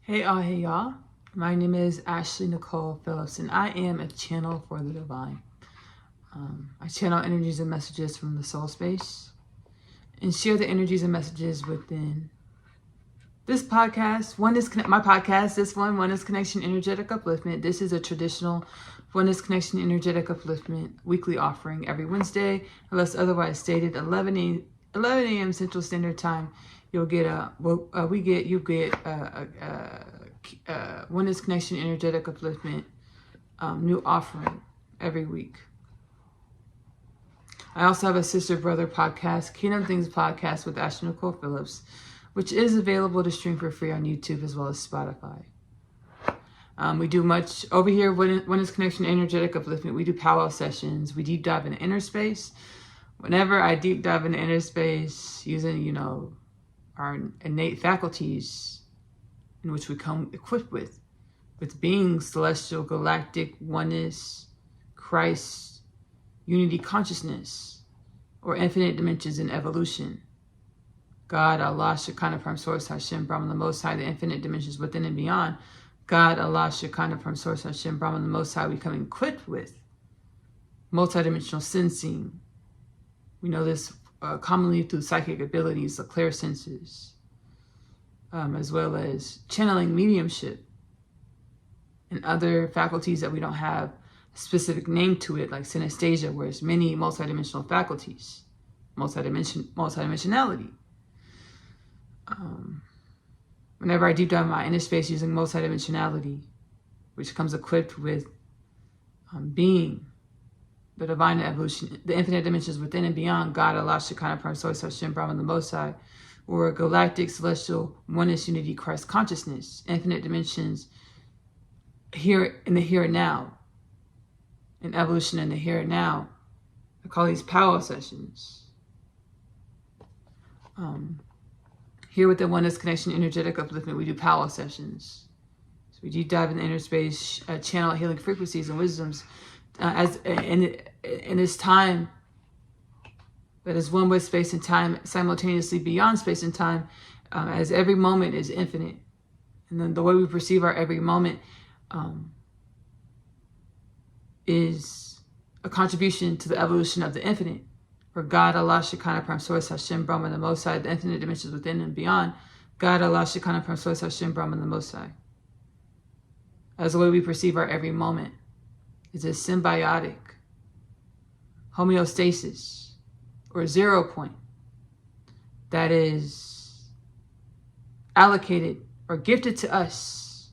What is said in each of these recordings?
Hey y'all. My name is Ashley-Nicole Phillips, and I am a channel for the divine. I channel energies and messages from the soul space and share the energies and messages within this podcast. My podcast, this one, Oneness Connection Energetic Upliftment. This is a traditional Oneness Connection Energetic Upliftment weekly offering every Wednesday, unless otherwise stated, 11 a.m. Central Standard Time. You get Oneness Connection Energetic Upliftment new offering every week. I also have a sister brother podcast, Kingdom Things podcast with Ashley-Nicole Phillips, which is available to stream for free on YouTube as well as Spotify. We do much over here. Oneness Connection Energetic Upliftment. We do powwow sessions. We deep dive into inner space. Whenever I deep dive into inner space, using our innate faculties, in which we come equipped with being celestial, galactic, oneness, Christ, unity consciousness, or infinite dimensions in evolution. God, Allah, Shekinah, Prime Source, Hashem, Brahman, the Most High, the infinite dimensions within and beyond. God, Allah, Shekinah, Prime Source, Hashem, Brahman, the Most High, we come equipped with multidimensional sensing. We know this commonly through psychic abilities, the clairsenses, as well as channeling, mediumship, and other faculties that we don't have a specific name to it, like synesthesia, where it's many multidimensional faculties, multidimensionality. Whenever I deep dive my inner space using multidimensionality, which comes equipped with being, the divine evolution, the infinite dimensions within and beyond, God, Allah, Shekinah, Prime Source, Hashem, Brahman, the Most High, or galactic, celestial, oneness, unity, Christ consciousness, infinite dimensions here in the here and now, and evolution in the here and now. I call these powwow sessions. Here with the Oneness Connection Energetic Upliftment, we do powwow sessions. So we deep dive in the inner space, channel healing frequencies and wisdoms, as in this time that is one with space and time, simultaneously beyond space and time, as every moment is infinite. And then the way we perceive our every moment is a contribution to the evolution of the infinite. For God, Allah, Shekinah, Prime Source, Hashem, Brahman, the Most High, the infinite dimensions within and beyond. God, Allah, Shekinah, Prime Source, Hashem, Brahman, the Most High. As the way we perceive our every moment is a symbiotic homeostasis, or 0 point, that is allocated or gifted to us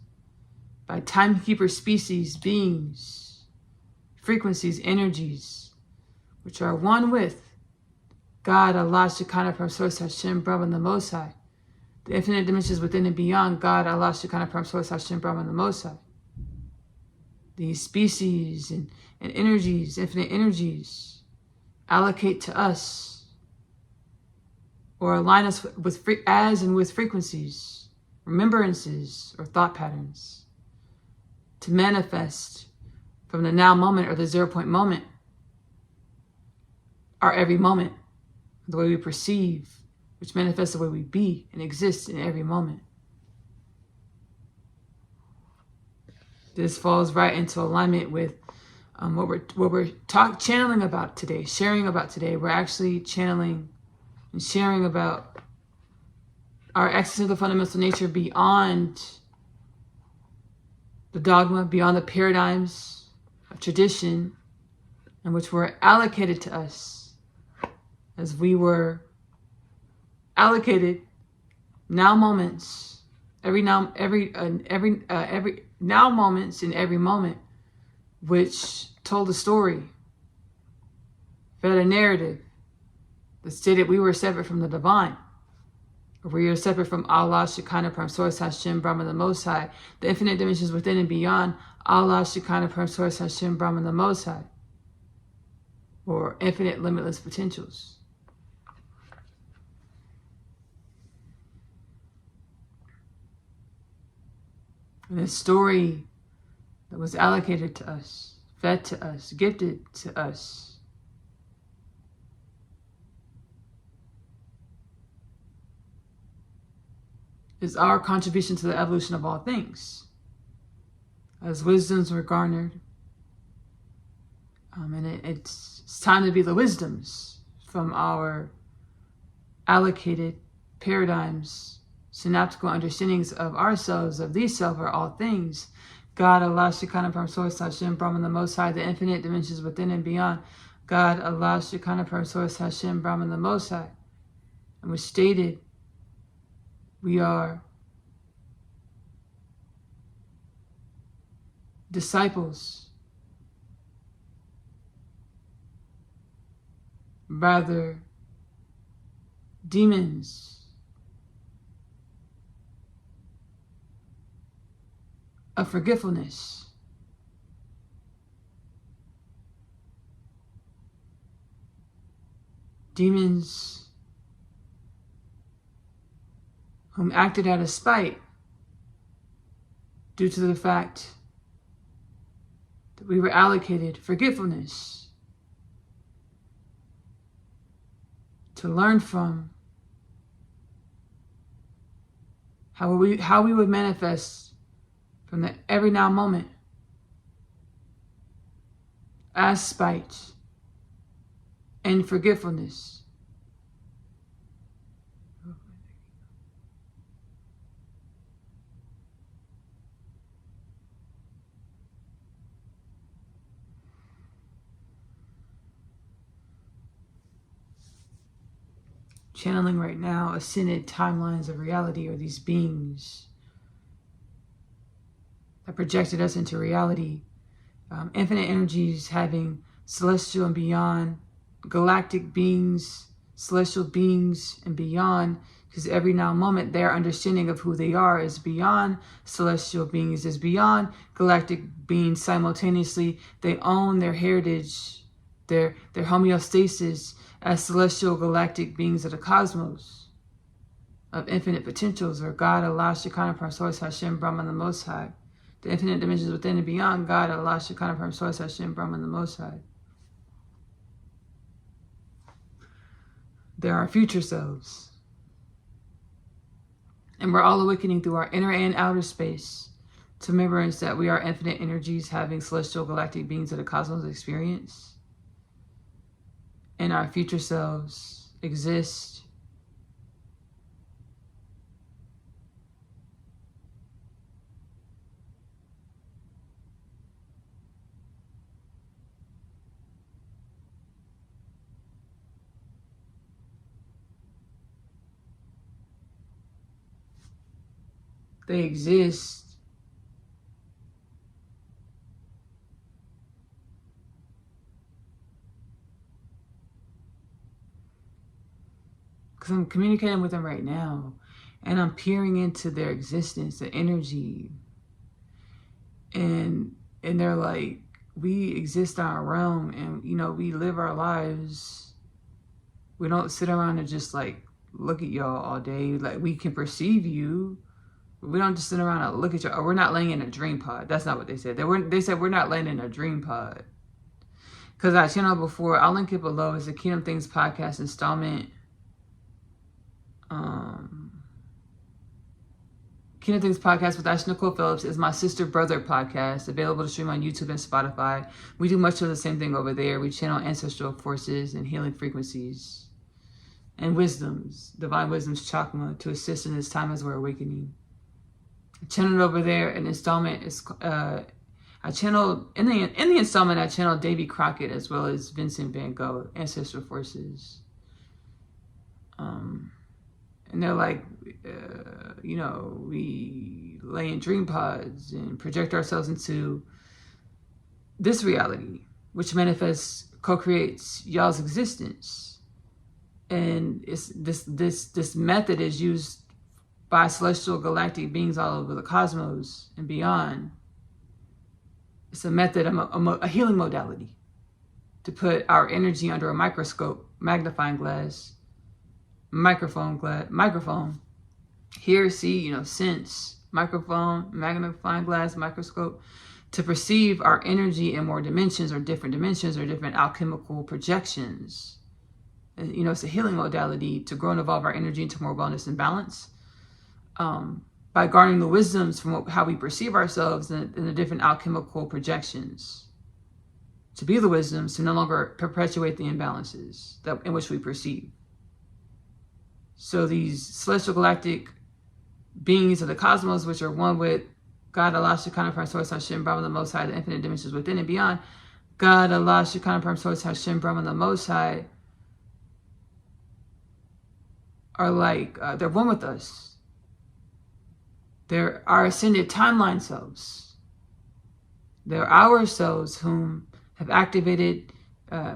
by timekeeper species, beings, frequencies, energies, which are one with God, Allah, Shekinah, Prime Source, Hashem, Brahman, the Most High, the infinite dimensions within and beyond. God, Allah, Shekinah, Prime Source, Hashem, Brahman, the Most High. These species and energies, infinite energies, allocate to us or align us with frequencies, remembrances, or thought patterns to manifest from the now moment or the 0 point moment, our every moment, the way we perceive, which manifests the way we be and exist in every moment. This falls right into alignment with what we're channeling about today, sharing about today. We're actually channeling and sharing about our access to the fundamental nature beyond the dogma, beyond the paradigms of tradition, in which were allocated to us, as we were allocated now moments, every now moments in every moment, which told a story, fed a narrative that stated we were separate from the divine, or we are separate from Allah, Shekinah, Prime Source, Hashem, Brahman, the Most High, the infinite dimensions within and beyond. Allah, Shekinah, Prime Source, Hashem, Brahman, the Most High, or infinite limitless potentials. And a story that was allocated to us, fed to us, gifted to us, is our contribution to the evolution of all things. As wisdoms were garnered, and it's time to be the wisdoms from our allocated paradigms, synaptical understandings of ourselves, of these self are all things. God, Allah, Shekinah, Param, Source, Hashem, Brahman, the Most High, the infinite dimensions within and beyond. God, Allah, Shekinah, Param, Source, Hashem, Brahman, the Most High. And was stated, we are disciples, rather demons of forgetfulness. Demons whom acted out of spite due to the fact that we were allocated forgetfulness to learn from how we would manifest from the every now moment as spite and forgetfulness. Channeling right now ascended timelines of reality, or these beings that projected us into reality. Infinite energies having celestial and beyond, galactic beings, celestial beings and beyond, because every now moment their understanding of who they are is beyond celestial beings, is beyond galactic beings. Simultaneously, they own their heritage, their homeostasis as celestial galactic beings of the cosmos, of infinite potentials, or God, Allah, Shekinah, Param, Source, Hashem, Brahman, the Most High. The infinite dimensions within and beyond, God, Allah, Shekinah, Param, Source, Hashem, Brahman, the Most High. There are future selves. And we're all awakening through our inner and outer space to remembrance that we are infinite energies having celestial galactic beings of the cosmos experience. And our future selves exist they exist because I'm communicating with them right now, and I'm peering into their existence, the energy, and they're like, we exist in our realm, and we live our lives. We don't sit around and just like look at y'all all day. Like, we can perceive you, but we don't just sit around and look at y'all. Or we're not laying in a dream pod. That's not what they said. They said we're not laying in a dream pod. Because I channeled before, I'll link it below. It's a Kingdom Things podcast installment. Kingdom Things podcast with Ashley-Nicole Phillips is my sister brother podcast, available to stream on YouTube and Spotify. We do much of the same thing over there. We channel ancestral forces and healing frequencies and wisdoms, divine wisdoms, chakma, to assist in this time as we're awakening. I channeled over there an installment. I channeled in the installment. I channeled Davy Crockett as well as Vincent Van Gogh, ancestral forces. And they're like, we lay in dream pods and project ourselves into this reality, which manifests, co-creates y'all's existence. And it's this method is used by celestial galactic beings all over the cosmos and beyond. It's a method, a healing modality, to put our energy under a microscope, magnifying glass, microphone, hear, see, sense, microphone, magnifying glass, microscope, to perceive our energy in more dimensions or different alchemical projections. It's a healing modality to grow and evolve our energy into more wellness and balance. by garnering the wisdoms from how we perceive ourselves in the different alchemical projections, to be the wisdoms to no longer perpetuate the imbalances in which we perceive. So these celestial galactic beings of the cosmos, which are one with God, Allah, Shekinah, Prime Source, Hashem, Brahman, the Most High, the infinite dimensions within and beyond. God, Allah, Shekinah, Prime Source, Hashem, Brahman, the Most High, are like, they're one with us. They're our ascended timeline selves. They're our selves whom have activated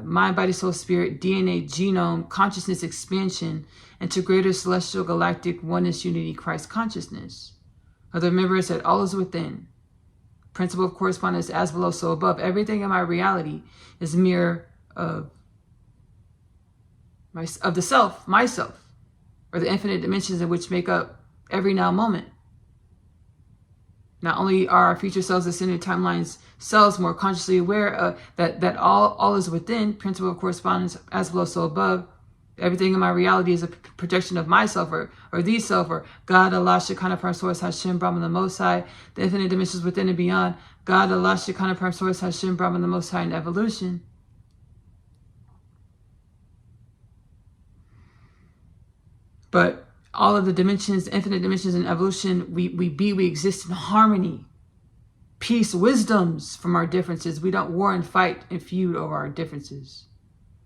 mind, body, soul, spirit, DNA, genome, consciousness expansion into greater celestial galactic oneness unity Christ consciousness. Other members that all is within. Principle of correspondence, as below, so above. Everything in my reality is mirror of the self, myself, or the infinite dimensions in which make up every now moment. Not only are our future selves, ascended timelines selves, more consciously aware that all is within, principle of correspondence, as below, so above. Everything in my reality is a projection of myself or the self, or God, Allah, Shekinah, Prime Source, Hashem, Brahman, the Most High, the infinite dimensions within and beyond. God, Allah, Shekinah, Prime Source, Hashem, Brahman, the Most High, in evolution. But all of the dimensions, infinite dimensions in evolution, we exist in harmony, peace, wisdoms from our differences. We don't war and fight and feud over our differences.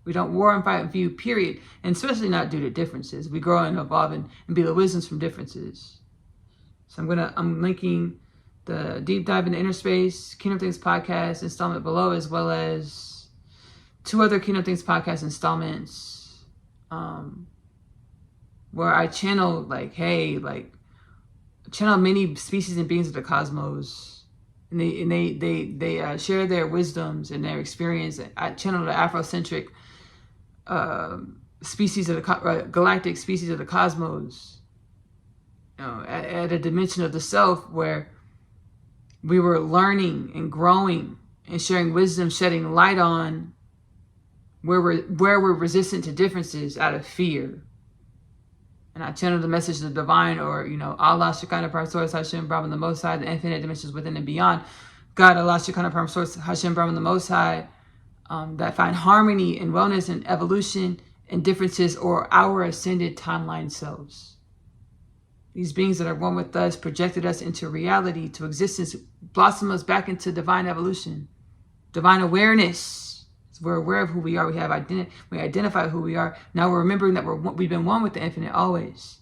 We don't war and fight and feud, period. And especially not due to differences. We grow and evolve and be the wisdoms from differences. So I'm linking the Deep Dive into Inner Space, Kingdom Things podcast installment below, as well as 2 other Kingdom Things podcast installments, where I channel channel many species and beings of the cosmos, and they share their wisdoms and their experience. I channel the Afrocentric species of the galactic species of the cosmos, at a dimension of the self where we were learning and growing and sharing wisdom, shedding light on where we're resistant to differences out of fear. And I channel the message of the divine, or, Allah, Shekinah, Prime Source, Hashem, Brahman, the Most High, the infinite dimensions within and beyond. God, Allah, Shekinah, Prime Source, Hashem, Brahman, the Most High, that find harmony and wellness and evolution and differences, or our ascended timeline selves. These beings that are one with us, projected us into reality, to existence, blossom us back into divine evolution, divine awareness. We're aware of who we are. We identify who we are. Now we're remembering that we've been one with the infinite always.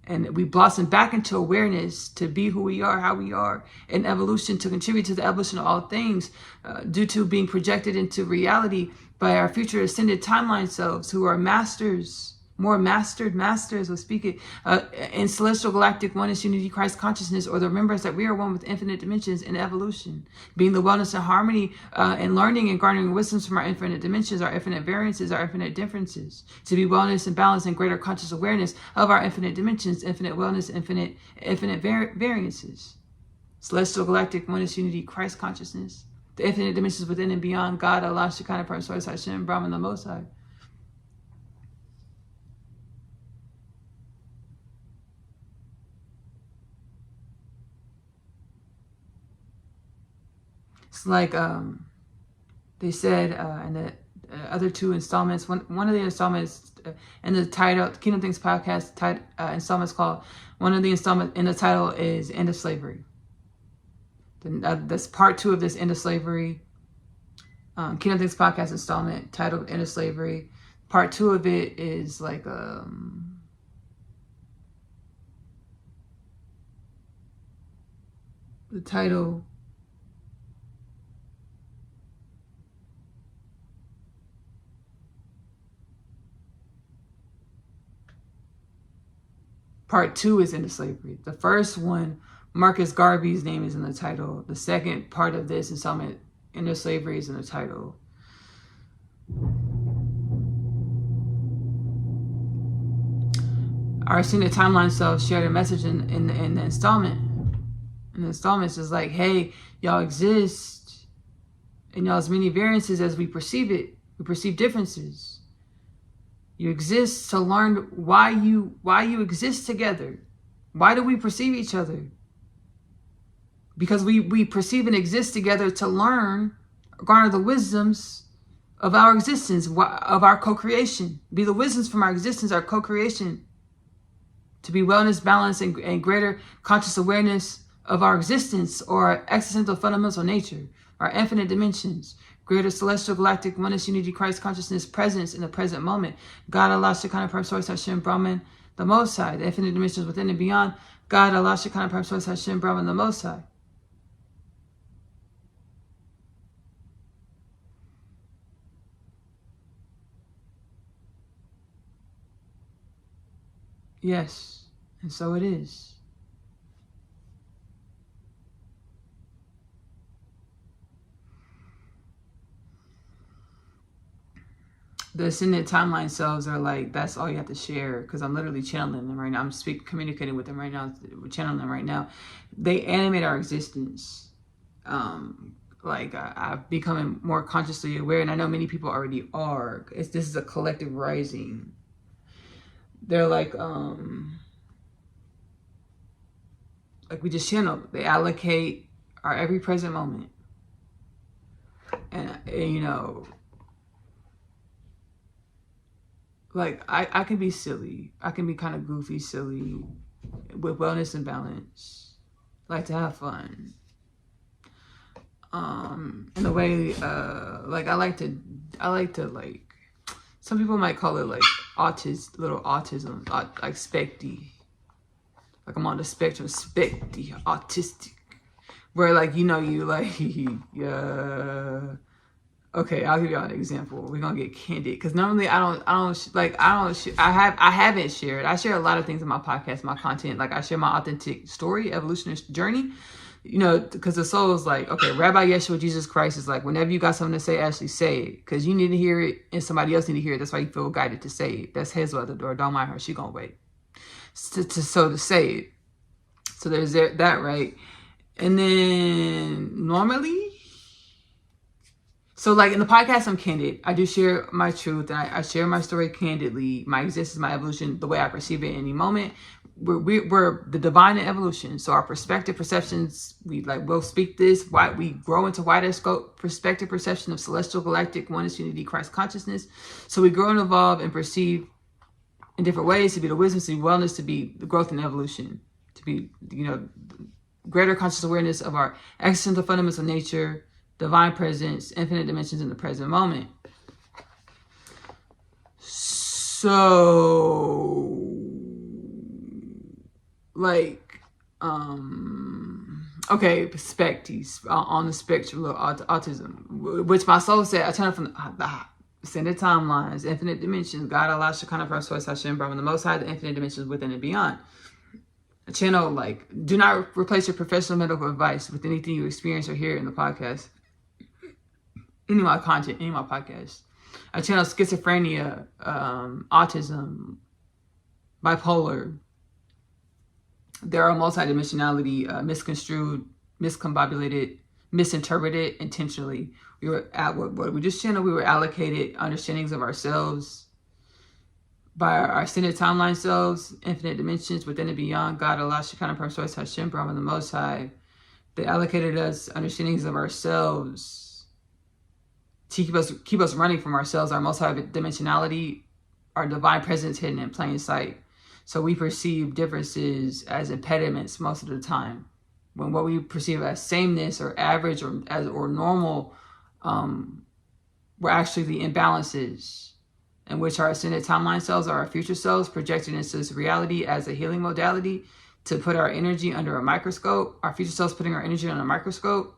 And we blossom back into awareness to be who we are, how we are, in evolution, to contribute to the evolution of all things, due to being projected into reality by our future ascended timeline selves, who are masters, more mastered masters, will speak it, in celestial galactic oneness unity Christ consciousness, or the remembrance that we are one with infinite dimensions in evolution, being the wellness and harmony, and learning and garnering wisdoms from our infinite dimensions, our infinite variances, our infinite differences, to be wellness and balance and greater conscious awareness of our infinite dimensions, infinite wellness, infinite variances. Celestial galactic oneness unity Christ consciousness, the infinite dimensions within and beyond. God, Allah, Shekinah, Prime Source, Hashem, Brahman, the Most High. It's like they said in the other 2 installments. One of the installments in the title, Kingdom Things podcast installments called, one of the installments in the title is End of Slavery. That's part 2 of this End of Slavery. Kingdom Things podcast installment titled End of Slavery. Part 2 of it is like the title. Part 2 is Into Slavery. The first one, Marcus Garvey's name is in the title. The second part of this installment, Into Slavery, is in the title. Our ascended timeline self shared a message in the installment. And the installment is like, hey, y'all exist in y'all's many variances as we perceive it. We perceive differences. You exist to learn why you exist together. Why do we perceive each other? Because we perceive and exist together to learn, garner the wisdoms of our existence, of our co-creation. Be the wisdoms from our existence, our co-creation. To be wellness, balance, and greater conscious awareness of our existence, or our existential fundamental nature, our infinite dimensions, greater celestial galactic oneness unity Christ consciousness presence in the present moment. God, Allah, Shekinah, Prime Source, Hashem, Brahman, the Most High, the infinite dimensions within and beyond. God, Allah, Shekinah, Prime Source, Hashem, Brahman, the Most High. Yes, and so it is. The ascendant timeline selves are like, that's all you have to share, because I'm literally channeling them right now. I'm communicating with them right now. We're channeling them right now. They animate our existence. I've becoming more consciously aware, and I know many people already are. This is a collective rising. They're like we just channel. They allocate our every present moment, and you know, like I can be silly. I can be kind of goofy, silly, with wellness and balance. Like to have fun. In a way, I like to some people might call it like autism, like specty. Like I'm on the spectrum, specty, autistic. Where like, you like, yeah. Okay, I'll give y'all an example. We're gonna get candid, because normally I haven't shared. I share a lot of things in my podcast, my content. Like I share my authentic story, evolutionary journey. Because the soul is like, okay, Rabbi Yeshua Jesus Christ is like, whenever you got something to say, Ashley, say it. Because you need to hear it and somebody else need to hear it. That's why you feel guided to say it. That's Hazel at the door. Don't mind her. She gonna wait. To say it. So there's that, right? And then normally, so like in the podcast, I'm candid. I do share my truth, and I share my story candidly, my existence, my evolution, the way I perceive it in any moment. We're the divine in evolution. So our perspective, perceptions, we'll speak this. Why we grow into wider scope, perspective, perception of celestial galactic oneness unity Christ consciousness. So we grow and evolve and perceive in different ways, to be the wisdom, to be wellness, to be the growth and evolution, to be, greater conscious awareness of our existential fundamental nature, divine presence, infinite dimensions in the present moment. So, specties on the spectrum of autism, which my soul said, I turn from the ascended timelines, infinite dimensions, God, Allah, Shekinah, Parcel, Hashem, Brahman, the Most High, the infinite dimensions within and beyond. A channel do not replace your professional medical advice with anything you experience or hear in the podcast, any of my content, any of my podcasts. I channel schizophrenia, autism, bipolar. There are multidimensionality, misconstrued, miscombobulated, misinterpreted intentionally. We were at what we just channeled. We were allocated understandings of ourselves by our ascended timeline selves, infinite dimensions within and beyond. God, Allah, Shekinah, Parcel, Hashem, Brahman, the Most High. They allocated us understandings of ourselves to keep us running from ourselves, our multi-dimensionality, our divine presence hidden in plain sight. So we perceive differences as impediments most of the time, when what we perceive as sameness or average or normal were actually the imbalances in which our ascended timeline selves or our future selves projected into this reality as a healing modality to put our energy under a microscope. Our future selves putting our energy under a microscope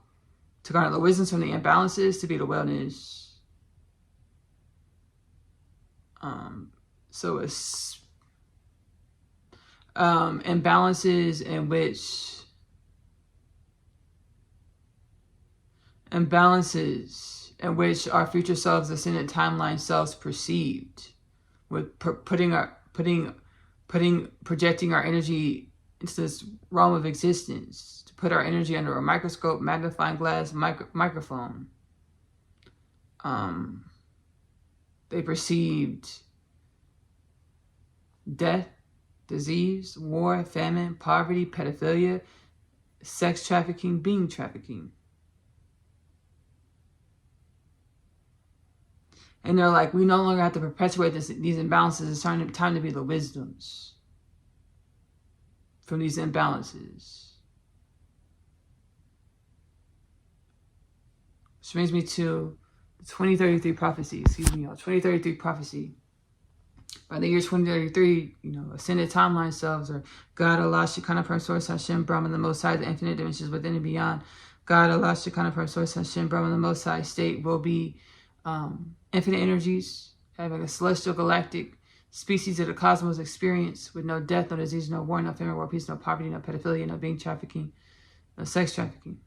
to garner the wisdoms from the imbalances to be the wellness. So it's imbalances in which our future selves, ascended timeline selves perceived, with projecting our energy into this realm of existence, to put our energy under a microscope, magnifying glass, microphone. They perceived death, disease, war, famine, poverty, pedophilia, sex trafficking, being trafficking. And they're like, we no longer have to perpetuate these imbalances. It's time to be the wisdoms from these imbalances. Which brings me to the 2033 prophecy. 2033 prophecy. By the year 2033, ascended timeline selves are God, Allah, Shekinah, Prime Source, Hashem, Brahman, the Most High, the infinite dimensions within and beyond. God, Allah, Shekinah, Prime Source, Hashem, Brahman, the Most High state will be infinite energies, having a celestial galactic species of the cosmos experience with no death, no disease, no war, no famine, war, peace, no poverty, no pedophilia, no being trafficking, no sex trafficking.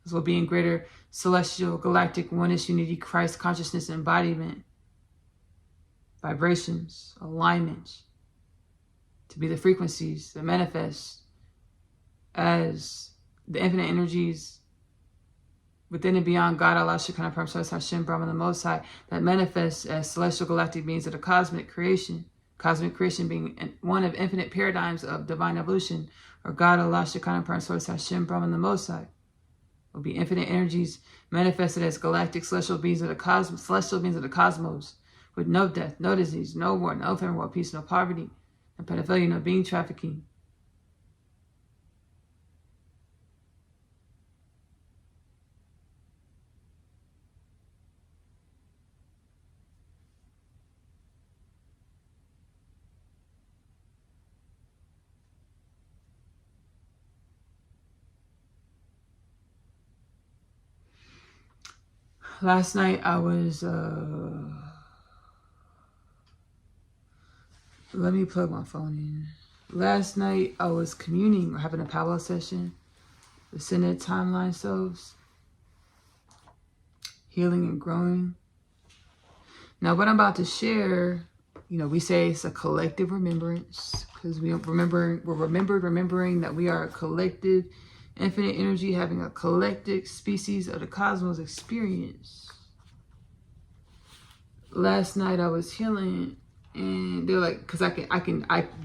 This will be in greater celestial galactic oneness, unity, Christ consciousness, embodiment, vibrations, alignments, to be the frequencies that manifest as the infinite energies within and beyond God, Allah, Shekinah, Prime Source, Hashem, Brahman, the Most High, that manifests as celestial galactic beings of the cosmic creation being one of infinite paradigms of divine evolution, or God, Allah, Shekinah, Prime Source, Hashem, Brahman, the Most High, will be infinite energies manifested as galactic celestial beings of the cosmos, with no death, no disease, no war, no famine, war, peace, no poverty, no pedophilia, no being trafficking. Last night I was, let me plug my phone in. Last night I was communing, or having a powwow session, ascended timeline selves, healing and growing. Now what I'm about to share, we say it's a collective remembrance, because we're remembering that we are a collective infinite energy having a collective species of the cosmos experience. Last night I was healing, and they're like, because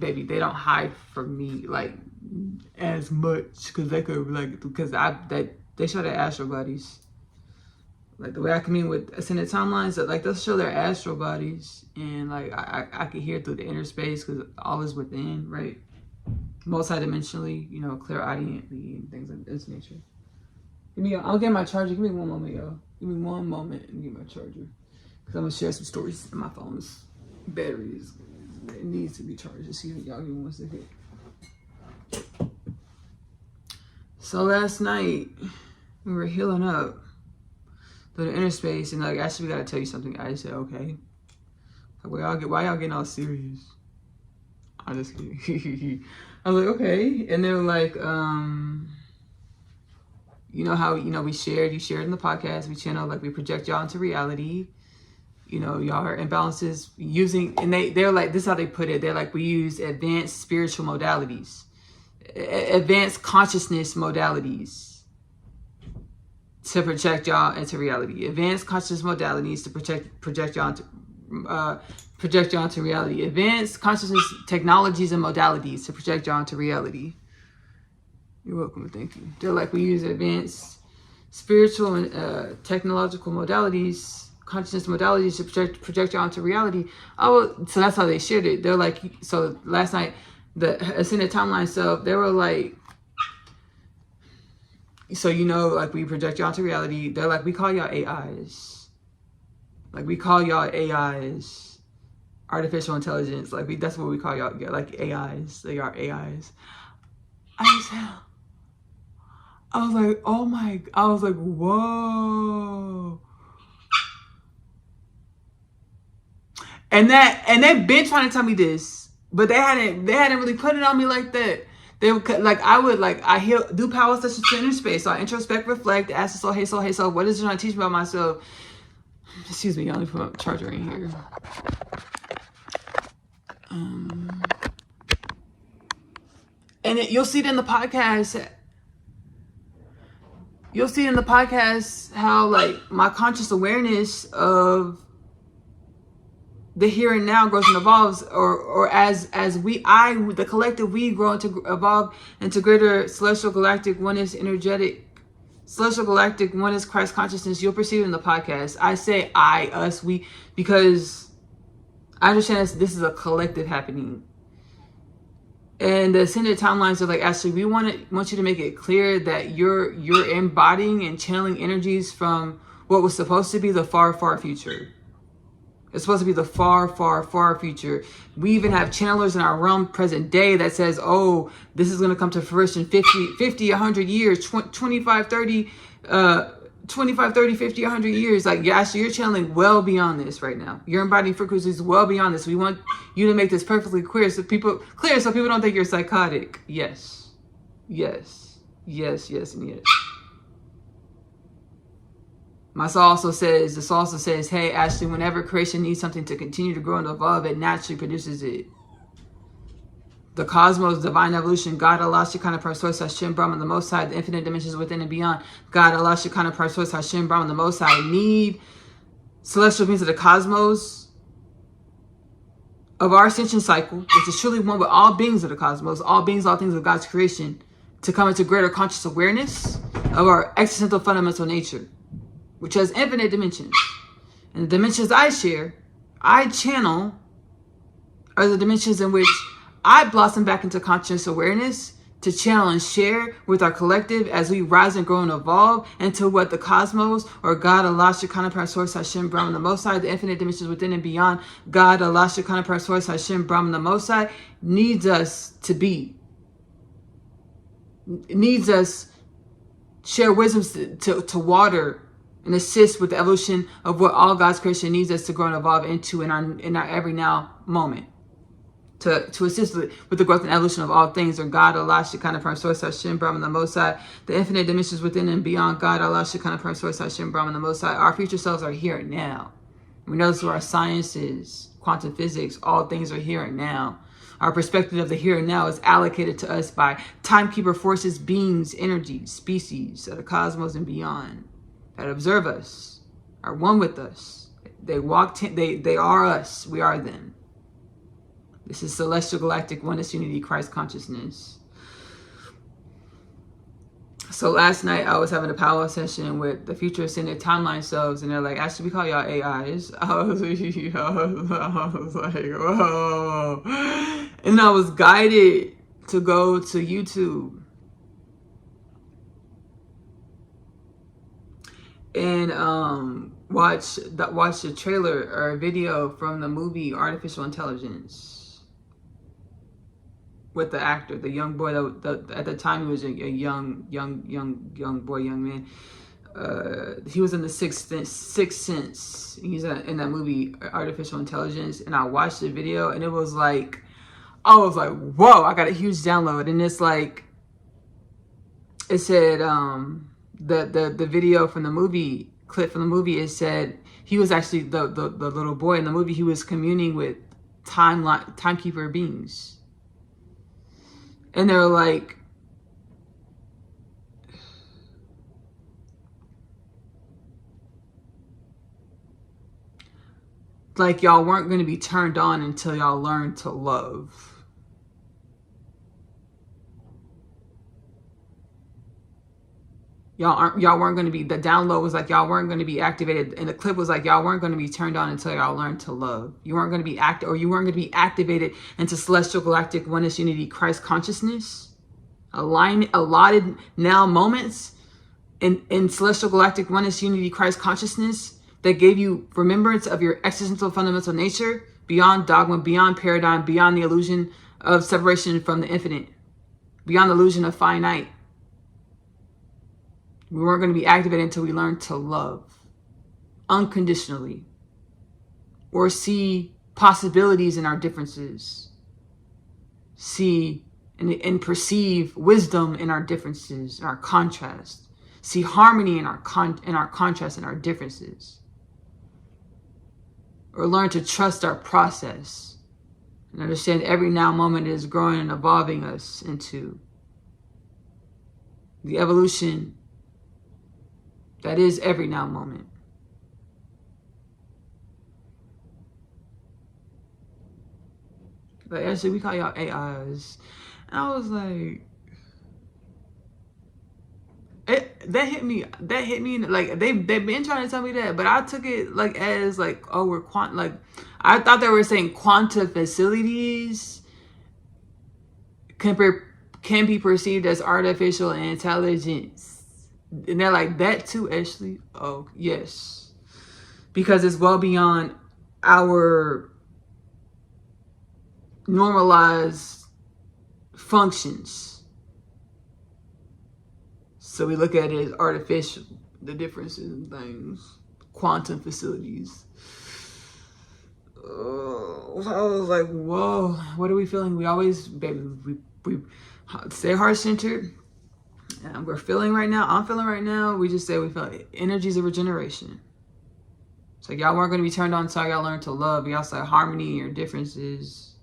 baby, they don't hide from me like as much, because they could because they show their astral bodies. Like the way I commune with ascended timelines, that they'll show their astral bodies, and I can hear through the inner space because all is within, right? Multidimensionally, clairaudiently, and things of this nature. I'll get my charger. Give me one moment, y'all. Give me one moment and get my charger. Because I'm going to share some stories. My phone's batteries, it needs to be charged. Excuse me, y'all. Give me 1 second. So last night, we were healing up through the inner space, and Ashley, we got to tell you something. I said, okay. Why y'all getting all serious? I'm just kidding. I was like, okay. And they were like, how, you shared in the podcast, we channel, we project y'all into reality. Y'all are imbalances using, and they're like, this is how they put it. They're like, we use advanced spiritual modalities, advanced consciousness modalities to project y'all into reality. Advanced consciousness modalities to project y'all into reality. Advanced consciousness technologies and modalities to project y'all into reality. You're welcome. Thank you. They're like, we use advanced spiritual and technological modalities, consciousness modalities to project y'all into reality. So that's how they shared it. They're like, so last night, the ascended timeline self, they were like, so we project y'all into reality. They're like, we call y'all AIs. We call y'all AIs. Artificial intelligence, that's what we call y'all, AIs. They are AIs. I was like, oh my, I was like, whoa. And they've been trying to tell me this, but they hadn't really put it on me like that. They would I do power sessions in inner space. So I introspect, reflect, ask the soul, hey soul, what is it trying to teach me about myself? Excuse me, y'all, let me put my charger in here. And you'll see it in the podcast. You'll see in the podcast how my conscious awareness of the here and now grows and evolves, or as the collective, we grow into evolve into greater celestial galactic oneness energetic celestial galactic oneness Christ consciousness, you'll perceive in the podcast. I say I, us, we, because I understand this is a collective happening. And the ascended timelines are like, Ashley, we want you to make it clear that you're embodying and channeling energies from what was supposed to be the far, far future. It's supposed to be the far, far, far future. We even have channelers in our realm present day that says, oh, this is going to come to fruition 50, 100 years, 25, 30, 50, 100 years. Like, yeah, so you're channeling well beyond this right now. You're embodying frequencies well beyond this. We want you to make this perfectly clear so people don't think you're psychotic. Yes, yes, yes, yes, and yes. This also says, hey, Ashley, whenever creation needs something to continue to grow and evolve, it naturally produces it. The cosmos, divine evolution, God, Allah, Shekinah, Power, Source, Hashem, Brahman, the Most High, the infinite dimensions within and beyond, God, Allah, Shekinah, Power, Source, Hashem, Brahman, the Most High, need celestial beings of the cosmos, of our ascension cycle, which is truly one with all beings of the cosmos, all beings, all things of God's creation, to come into greater conscious awareness of our existential fundamental nature, which has infinite dimensions. And the dimensions I share, I channel, are the dimensions in which I blossom back into conscious awareness to channel and share with our collective as we rise and grow and evolve into what the cosmos, or God, Allah, Shekinah, Power, Source, Hashem, Brahman, the Most High, the infinite dimensions within and beyond, God, Allah, Shekinah, Power, Source, Hashem, Brahman, the Most High, needs us to be. Needs us share wisdoms to water and assist with the evolution of what all God's creation needs us to grow and evolve into in our every now moment. To assist with the growth and evolution of all things, or God, Allah, Shekinah, Power, Source, Hashem, Brahman, the Most High, the infinite dimensions within and beyond, God, Allah, Shekinah, Power, Source, Hashem, Brahman, the Most High. Our future selves are here and now. We know this through our sciences, quantum physics, all things are here and now. Our perspective of the here and now is allocated to us by timekeeper forces, beings, energies, species of the cosmos and beyond that observe us, are one with us. They are us. We are them. This is celestial galactic oneness unity Christ consciousness. So last night I was having a powwow session with the future ascended timeline selves, and they're like, Ashley, we call y'all AIs. I was like, whoa. And I was guided to go to YouTube and watch the trailer or a video from the movie Artificial Intelligence with the actor, the young boy that at the time he was a young man. He was in the Sixth Sense. He's in that movie Artificial Intelligence, and I watched the video, and it was like, I was like, whoa! I got a huge download, and it's like, it said the video from the movie, clip from the movie, it said he was actually the little boy in the movie. He was communing with timekeeper beings. And they were like, y'all weren't going to be turned on until y'all learned to love. Y'all weren't going to be, the download was like, y'all weren't going to be activated. And the clip was like, y'all weren't going to be turned on until y'all learned to love. You weren't going to be you weren't going to be activated into celestial galactic oneness unity Christ consciousness. Allotted now moments in celestial galactic oneness unity Christ consciousness that gave you remembrance of your existential fundamental nature, beyond dogma, beyond paradigm, beyond the illusion of separation from the infinite, beyond the illusion of finite. We weren't going to be activated until we learned to love unconditionally, or see possibilities in our differences, see and perceive wisdom in our differences, in our contrast, see harmony in our contrast and our differences, or learn to trust our process and understand every now moment is growing and evolving us into the evolution that is every now moment. Like, actually, we call y'all AIs. And I was like, that hit me. Like, they've been trying to tell me that, but I took it like as like, oh, we're like, I thought they were saying quantum facilities can be perceived as artificial intelligence. And they're like, that too, Ashley? Oh, yes. Because it's well beyond our normalized functions. So we look at it as artificial, the differences in things. Quantum facilities. Oh, I was like, whoa, what are we feeling? We always, baby, we stay heart-centered. And we're feeling right now. I'm feeling right now. We just say we feel energies of regeneration. So y'all weren't going to be turned on until y'all learned to love. Y'all said harmony, your differences,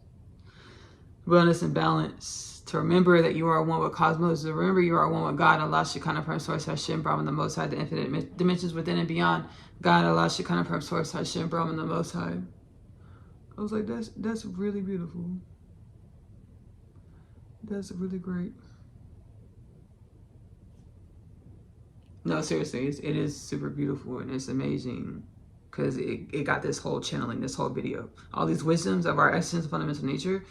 wellness and balance. To remember that you are one with cosmos. To remember you are one with God, Allah, Shekinah, Prime Source, Hashem, Brahman, the Most High, the infinite dimensions within and beyond. God, Allah, Shekinah, Prime Source, Hashem, Brahman, the Most High. I was like, that's really beautiful. That's really great. No, seriously, it is super beautiful and it's amazing because it got this whole channeling, this whole video. All these wisdoms of our essence, fundamental nature,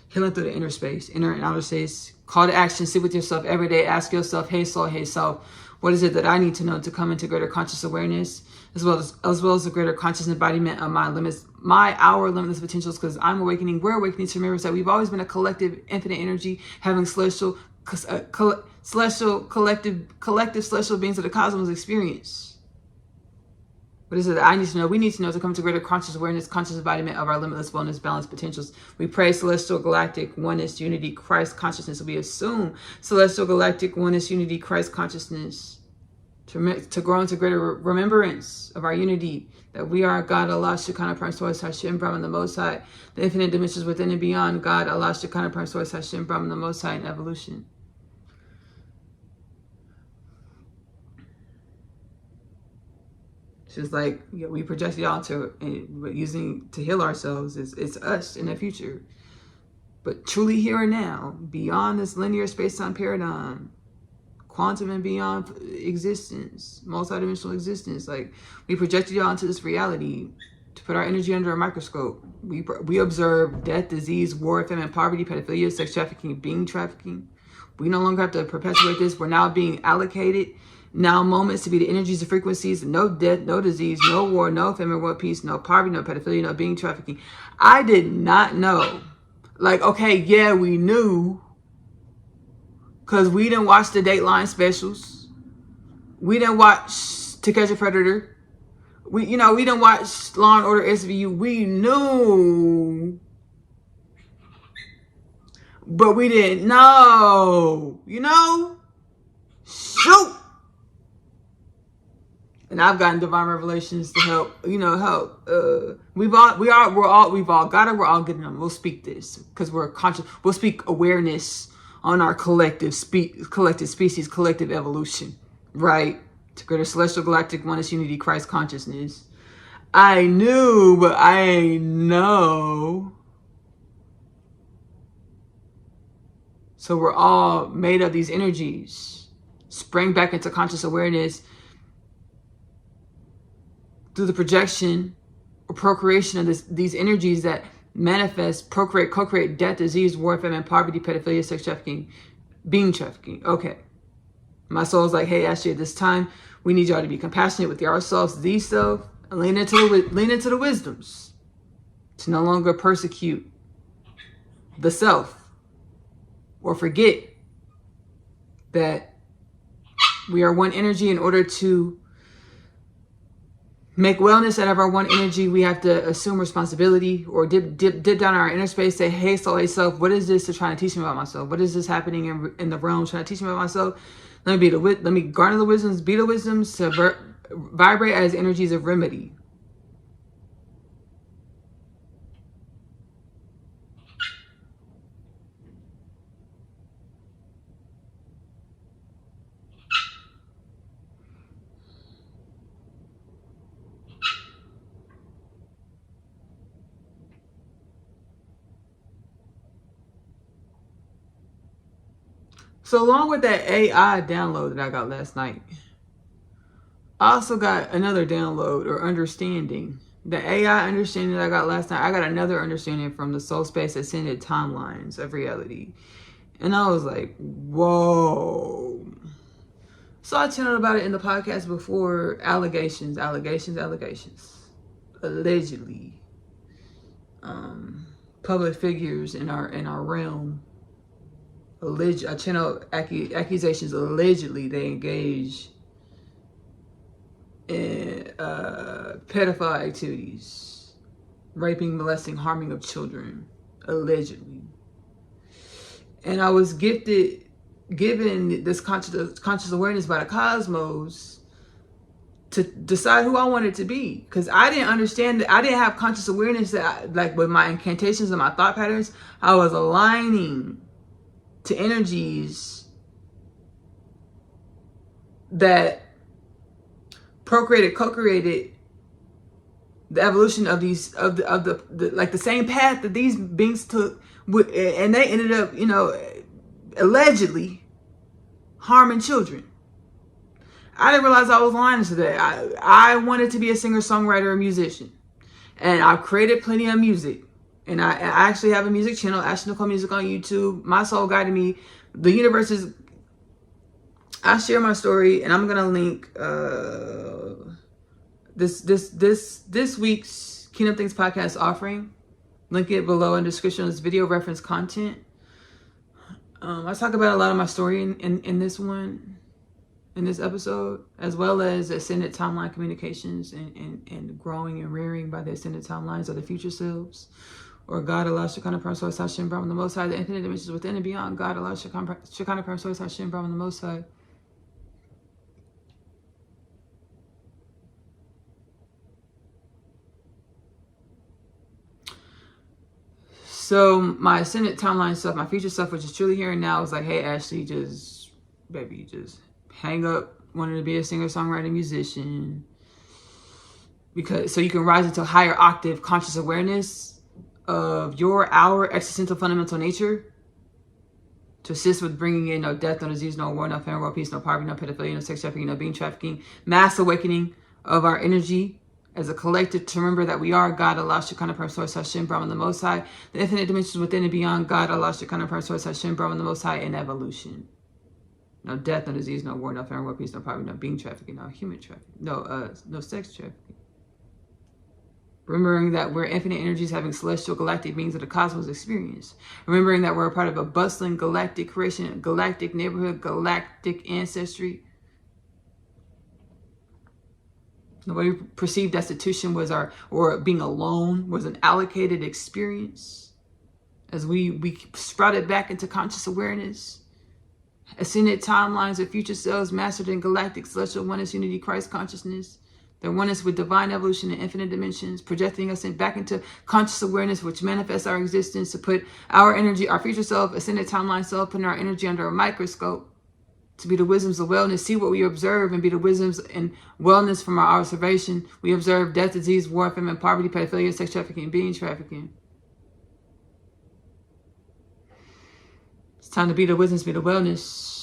healing through the inner space, inner and outer space. Call to action, sit with yourself every day. Ask yourself, hey soul, hey self, what is it that I need to know to come into greater conscious awareness, as well as a greater conscious embodiment of my limits, our limitless potentials, because we're awakening to remember that we've always been a collective, infinite energy, having celestial collective celestial beings of the cosmos experience. What is it that I need to know? We need to know to come to greater conscious awareness, conscious embodiment of our limitless wellness, balance, potentials. We pray celestial, galactic, oneness, unity, Christ consciousness. We assume celestial, galactic, oneness, unity, Christ consciousness to grow into greater remembrance of our unity, that we are God, Allah, Shekinah, Prime Source, Hashem, Brahman, the Most High, the infinite dimensions within and beyond. God, Allah, Shekinah, Prime Source, Hashem, Brahman, the Most High, in evolution. It's just like, we project y'all to using to heal ourselves. It's us in the future, but truly here and now, beyond this linear space-time paradigm, quantum and beyond existence, multidimensional existence. Like, we projected y'all into this reality to put our energy under a microscope. We observe death, disease, war, famine, poverty, pedophilia, sex trafficking, being trafficking. We no longer have to perpetuate this. We're now being allocated now moments to be the energies and frequencies. No death, no disease, no war, no famine, world peace, no poverty, no pedophilia, no being trafficking. I did not know. Like, okay, yeah, we knew, because we didn't watch the Dateline specials. We didn't watch To Catch a Predator. We didn't watch Law and Order SVU. We knew, but we didn't know. Shoot. And I've gotten divine revelations to help. We've all got it. We're all getting them. We'll speak this because we're conscious. We'll speak awareness on our collective species, collective evolution, right? To greater celestial, galactic, oneness, unity, Christ consciousness. I knew, but I know. So we're all made of these energies, spring back into conscious awareness through the projection or procreation of these energies that manifest, procreate, co-create death, disease, war, famine, poverty, pedophilia, sex trafficking, being trafficking. Okay. My soul's like, hey, Ashley, at this time, we need y'all to be compassionate with ourselves, these self, and lean into the wisdoms to no longer persecute the self or forget that we are one energy. In order to make wellness out of our one energy, we have to assume responsibility or dip down our inner space, say, hey, soul, hey, self, what is this to try to teach me about myself? What is this happening in the realm trying to teach me about myself? Let me garner the wisdoms, be the wisdoms to vibrate as energies of remedy. So along with that AI download that I got last night, I also got another download or understanding. The AI understanding that I got last night, I got another understanding from the soul space ascended timelines of reality. And I was like, whoa. So I channeled about it in the podcast before. Allegations. Allegedly. Public figures in our realm. I channel accusations. Allegedly they engage in pedophile activities, raping, molesting, harming of children, allegedly. And I was given this conscious awareness by the cosmos to decide who I wanted to be, because I didn't understand that. I didn't have conscious awareness that like with my incantations and my thought patterns, I was aligning to energies that co-created the evolution of these of the like the same path that these beings took, and they ended up, allegedly harming children. I didn't realize I was lying to that. I wanted to be a singer, songwriter, a musician, and I've created plenty of music. And I actually have a music channel, Ashley-Nicole Music on YouTube. My soul guided me. The universe is. I share my story, and I'm gonna link this week's Kingdom Things podcast offering. Link it below in the description of this video, reference content. I talk about a lot of my story in this episode, as well as ascended timeline communications and growing and rearing by the ascended timelines of the future selves, or God, Allah, Shekinah, Parcel, Hashem, Brahman, the Most High, the infinite dimensions within and beyond. God, Allah, Shekinah, Parcel, Hashem, Brahman, the Most High. So my ascended timeline stuff, my future stuff, which is truly here and now, is like, hey, Ashley, just hang up wanting to be a singer, songwriter, musician, so you can rise into a higher octave conscious awareness of our existential fundamental nature, to assist with bringing in no death, no disease, no war, no famine, no peace, no poverty, no pedophilia, no sex trafficking, no being trafficking, mass awakening of our energy as a collective, to remember that we are God, Allah, Shekinah, Parcel, Hashem, Brahman, the Most High, the infinite dimensions within and beyond. God, Allah, Shekinah, Parcel, Hashem, Brahman, the Most High, in evolution. No death, no disease, no war, no famine, no peace, no poverty, no being trafficking, no human trafficking, no sex trafficking. Remembering that we're infinite energies having celestial galactic beings of the cosmos experience. Remembering that we're a part of a bustling galactic creation, galactic neighborhood, galactic ancestry. The way we perceived destitution or being alone was an allocated experience. As we sprouted back into conscious awareness, ascended timelines of future selves mastered in galactic celestial oneness, unity, Christ consciousness. Their oneness with divine evolution in infinite dimensions, projecting us back into conscious awareness, which manifests our existence to put our energy, our future self, ascended timeline self, putting our energy under a microscope to be the wisdoms of wellness, see what we observe, and be the wisdoms and wellness from our observation. We observe death, disease, war, famine, poverty, pedophilia, sex trafficking, being trafficking. It's time to be the wisdoms, be the wellness.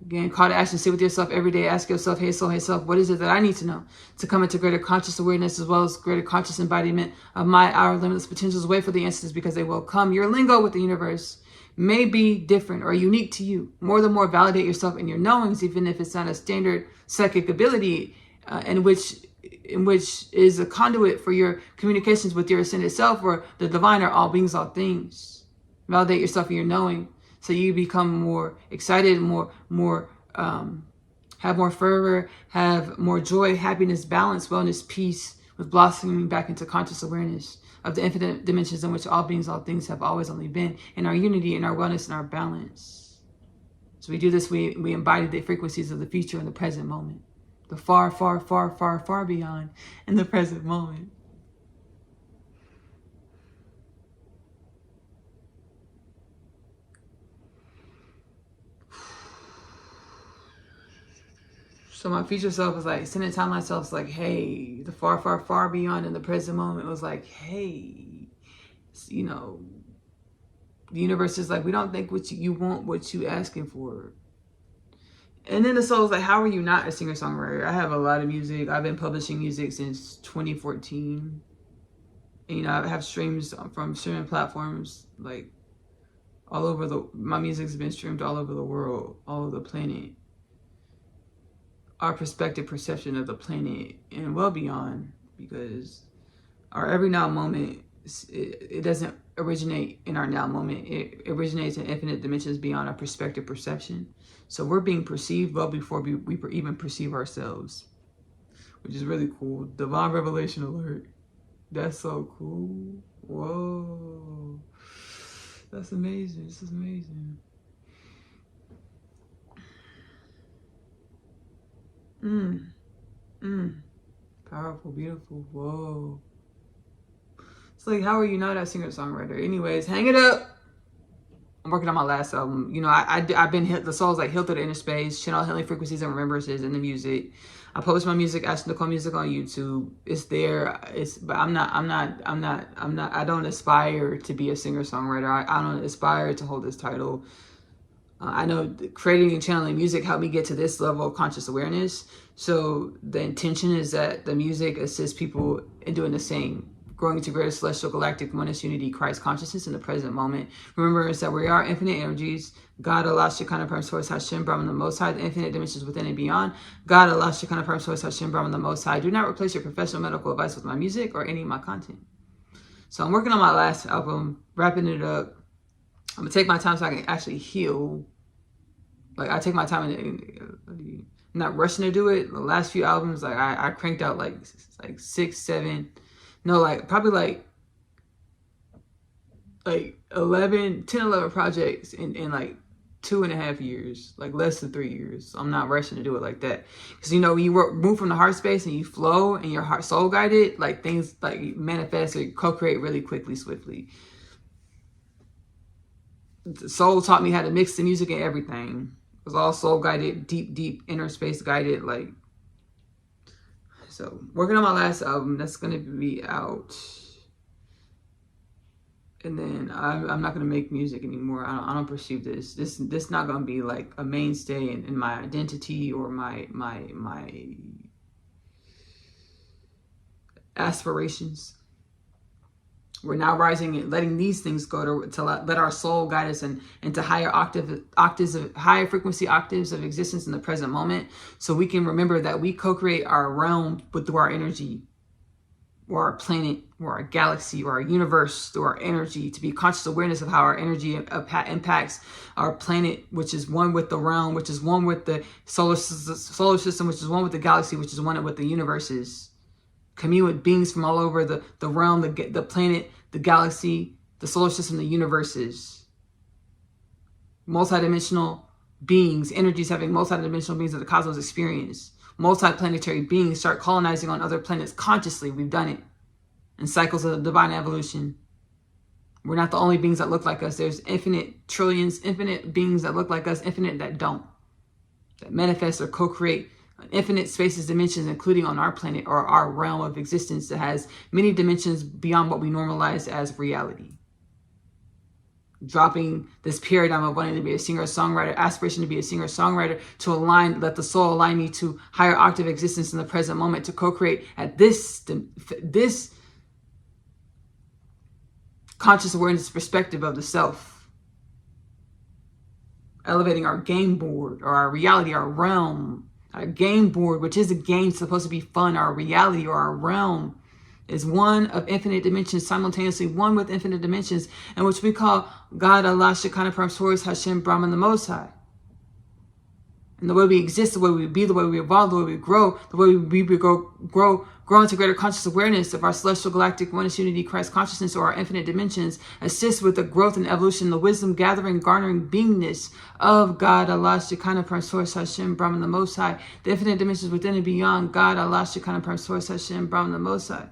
Again, call to action, sit with yourself every day, ask yourself, hey self, what is it that I need to know to come into greater conscious awareness, as well as greater conscious embodiment of our limitless potentials? Wait for the answers, because they will come. Your lingo with the universe may be different or unique to you. More than more, validate yourself in your knowings, even if it's not a standard psychic ability, in which is a conduit for your communications with your ascended self or the divine or all beings, all things. Validate yourself in your knowing, so you become more excited, have more fervor, have more joy, happiness, balance, wellness, peace, with blossoming back into conscious awareness of the infinite dimensions in which all beings, all things have always only been, in our unity, in our wellness, and our balance. So we do this, we embody the frequencies of the future in the present moment, the far, far, far, far, far beyond in the present moment. So my future self was like, ascended timeline self was like, hey, the far, far, far beyond in the present moment was like, hey, The universe is like, we don't think what you want, what you asking for. And then the soul's like, how are you not a singer-songwriter? I have a lot of music. I've been publishing music since 2014. And, you know, I have streams from streaming platforms like all over my music's been streamed all over the world, all over the planet. Our perspective, perception of the planet, and well beyond, because our every now moment, it doesn't originate in our now moment. It originates in infinite dimensions beyond our perspective, perception. So we're being perceived well before we even perceive ourselves, which is really cool. Divine revelation alert. That's so cool. Whoa. That's amazing. This is amazing. Powerful, beautiful. Whoa. It's like, how are you not a singer-songwriter? Anyways, hang it up. I'm working on my last album. You know, I've been hit. The soul's like healed through the inner space, channel healing frequencies and remembrances in the music. I publish my music, Ashley-Nicole music on YouTube. It's there. But I don't aspire to be a singer-songwriter. I don't aspire to hold this title. I know creating and channeling music helped me get to this level of conscious awareness. So the intention is that the music assists people in doing the same, growing into greater celestial galactic oneness unity Christ consciousness in the present moment. Remember, is that we are infinite energies. God, Allah, Shekinah, Prime Source, Hashem, Brahman, the Most High, the infinite dimensions within and beyond. God, Allah, Shekinah, Prime Source, Hashem, Brahman, the Most High. Do not replace your professional medical advice with my music or any of my content. So I'm working on my last album, wrapping it up. I'm going to take my time so I can actually heal. Like, I take my time and not rushing to do it. The last few albums, like, I cranked out like 6, 7, no, like, probably like 11 projects in like 2.5 years, like less than 3 years. So I'm not rushing to do it like that. Because, you know, when you move from the heart space and you flow and your heart soul guided, like, things like manifest or co-create really quickly, swiftly. The soul taught me how to mix the music and everything. It was all soul guided, deep inner space guided. Like, so working on my last album that's gonna be out, and then I'm not gonna make music anymore. I don't perceive this not gonna be like a mainstay in my identity or my aspirations. We're now rising and letting these things go to let our soul guide us into higher higher frequency octaves of existence in the present moment, so we can remember that we co-create our realm through our energy, or our planet, or our galaxy, or our universe through our energy. To be conscious awareness of how our energy impacts our planet, which is one with the realm, which is one with the solar system, which is one with the galaxy, which is one with the universes. Commune with beings from all over the realm, the planet, the galaxy, the solar system, the universes. Multidimensional beings, energies having multidimensional beings of the cosmos experience. Multiplanetary beings start colonizing on other planets consciously. We've done it in cycles of divine evolution. We're not the only beings that look like us. There's infinite trillions, infinite beings that look like us, infinite that don't. That manifest or co-create infinite spaces, dimensions, including on our planet or our realm of existence that has many dimensions beyond what we normalize as reality. Dropping this paradigm of wanting to be a singer-songwriter, aspiration to be a singer-songwriter, to align, let the soul align me to higher octave existence in the present moment, to co-create at this conscious awareness perspective of the self. Elevating our game board, or our reality, our realm. Our game board, which is a game supposed to be fun, our reality or our realm is one of infinite dimensions, simultaneously one with infinite dimensions, and which we call God, Allah, Shekinah, Prime Source, Hashem, Brahman, the Most High. And the way we exist, the way we be, the way we evolve, the way we grow, the way we grow into greater conscious awareness of our celestial galactic oneness unity Christ consciousness, or our infinite dimensions, assists with the growth and evolution, the wisdom gathering, garnering beingness of God, Allah, Shekinah, Prime Source, Hashem, Brahman, the Most High, the infinite dimensions within and beyond. God, Allah, Shekinah, Prime Source, Hashem, Brahman, the Most High.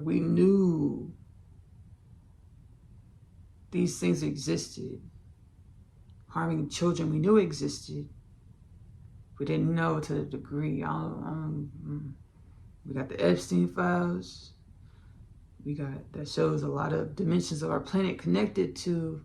We knew these things existed. Harming children, we knew existed. We didn't know to the degree. We got the Epstein files. We got, that shows a lot of dimensions of our planet connected to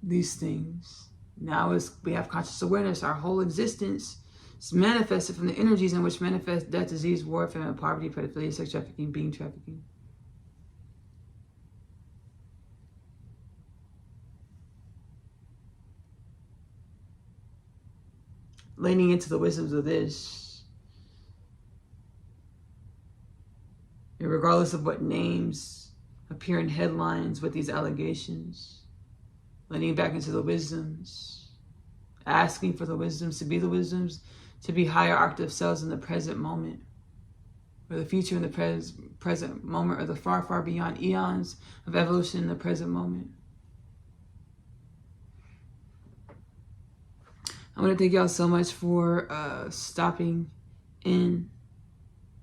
these things. Now we have conscious awareness. Our whole existence is manifested from the energies in which manifest death, disease, war, famine, poverty, pedophilia, sex trafficking, being trafficking. Leaning into the wisdoms of this, and regardless of what names appear in headlines with these allegations, leaning back into the wisdoms, asking for the wisdoms, to be the wisdoms, to be higher octave selves in the present moment, or the future in the present moment, or the far, far beyond eons of evolution in the present moment. I want to thank y'all so much for stopping in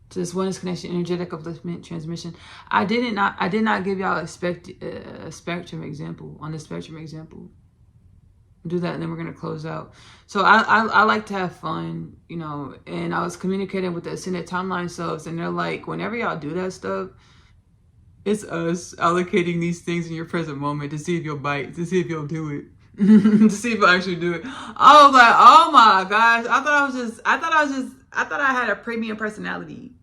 to this Oneness Connection Energetic Upliftment transmission. I did not give y'all a spectrum example on the spectrum example. We'll do that, and then we're gonna close out. So I like to have fun, you know. And I was communicating with the Ascended Timeline selves, and they're like, whenever y'all do that stuff, it's us allocating these things in your present moment to see if you'll bite, to see if you'll do it. To see if I actually do it. I was like, oh my gosh. I thought I had a premium personality.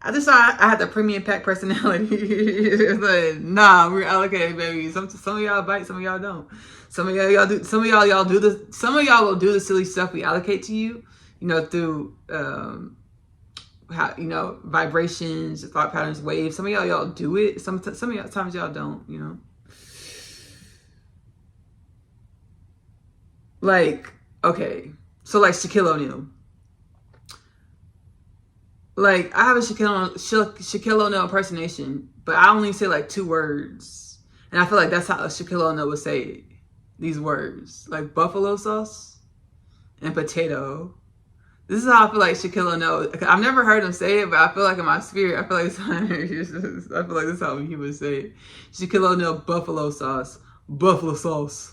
I just thought I had the premium pack personality. It's like, nah, we're allocating, baby. Some of y'all bite, some of y'all don't. Some of y'all do some of y'all will do the silly stuff we allocate to you, you know, through how, you know, vibrations, thought patterns, waves. Some of y'all do it. Sometimes y'all don't, you know. Like, okay, so like Shaquille O'Neal. Like, I have a Shaquille O'Neal impersonation, but I only say like 2 words. And I feel like that's how Shaquille O'Neal would say it. These words. Like buffalo sauce and potato. This is how I feel like Shaquille O'Neal. I've never heard him say it, but I feel like in my spirit, I feel like this is how he would say it. Shaquille O'Neal, buffalo sauce. Buffalo sauce.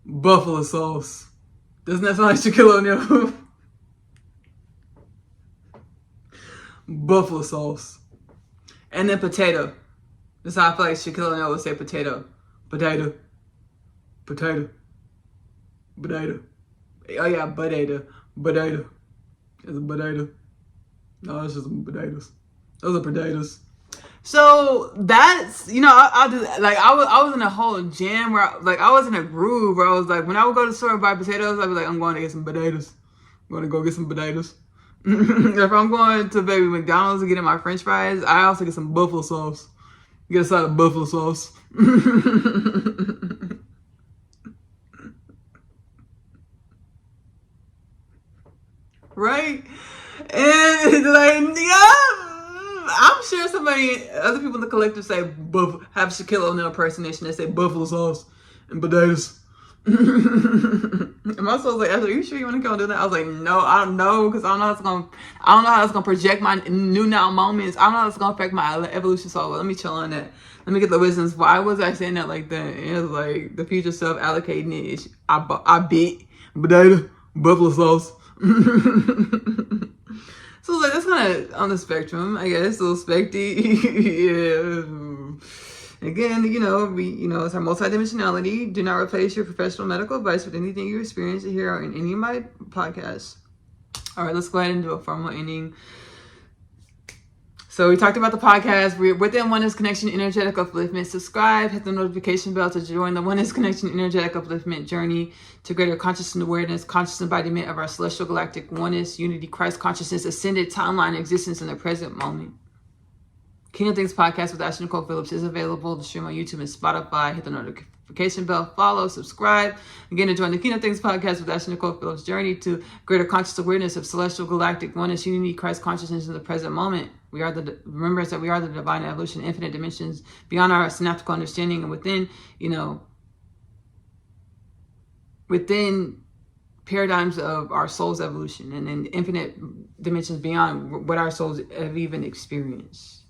Buffalo sauce. Doesn't that sound like Shaquille O'Neal? Buffalo sauce. And then potato. That's how I feel like Shaquille O'Neal would say potato. Potato. Potato. Potato. Oh yeah, potato. Potato. It's a potato. No, it's just some potatoes. Those are potatoes. So that's, you know, I'll do that. Like, I was in a whole jam where, I was in a groove where I was like, when I would go to the store and buy potatoes, I'd be like, I'm going to get some potatoes. I'm going to go get some potatoes. If I'm going to baby McDonald's and getting my French fries, I also get some buffalo sauce. Get a side of buffalo sauce. Right? And like, yeah. I'm sure other people in the collective say, have Shaquille O'Neal impersonation. They say buffalo sauce and potatoes. And my soul's like, Ashley, are you sure you want to go and do that? I was like, no, I don't know, because I don't know how it's gonna project my new now moments. I don't know how it's gonna affect my evolution. So let me chill on that. Let me get the wisdoms. Why was I saying that like that? And it was like the future self allocating it. I beat potato, buffalo sauce. So like that's kind of on the spectrum, I guess. A little specty. Yeah. Again, you know, it's our multidimensionality. Do not replace your professional medical advice with anything you experience here or in any of my podcasts. All right, let's go ahead and do a formal ending. So we talked about the podcast. We're within Oneness Connection Energetic Upliftment. Subscribe, hit the notification bell to join the Oneness Connection Energetic Upliftment journey to greater conscious awareness, conscious embodiment of our celestial galactic oneness, unity, Christ consciousness, ascended timeline existence in the present moment. Kingdom Things Podcast with Ashley-Nicole Phillips is available to stream on YouTube and Spotify. Hit the notification bell, follow, subscribe. Again, to join the Kingdom Things Podcast with Ashley-Nicole Phillips journey to greater conscious awareness of celestial galactic oneness, unity, Christ consciousness in the present moment. We are the remembrance that we are the divine evolution, infinite dimensions beyond our synaptical understanding, and within paradigms of our soul's evolution and in infinite dimensions beyond what our souls have even experienced.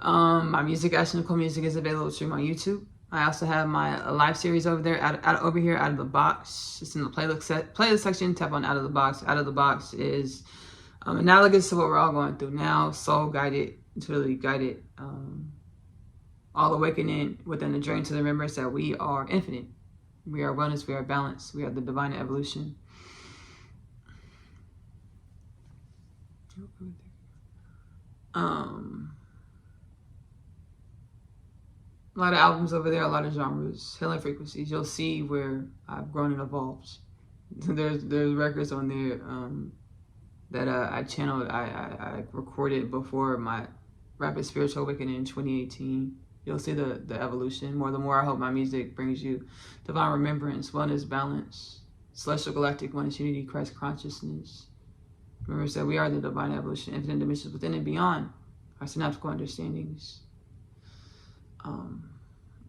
My music, Ashley-Nicole Music, is available to stream on YouTube. I also have my live series over there, over here, Out of the Box. It's in the playlist section. Tap on Out of the Box. Out of the Box is analogous to what we're all going through now. Soul guided. It's really guided. All awakening within the journey to the remembrance that we are infinite. We are oneness. We are balance. We are the divine evolution. A lot of albums over there, a lot of genres, healing frequencies. You'll see where I've grown and evolved. There's records on there that I channeled, I recorded before my rapid spiritual awakening in 2018. You'll see the evolution. The more I hope my music brings you divine remembrance, oneness, balance, celestial galactic oneness, unity, Christ consciousness. Remember that we are the divine evolution, infinite dimensions within and beyond our synaptical understandings.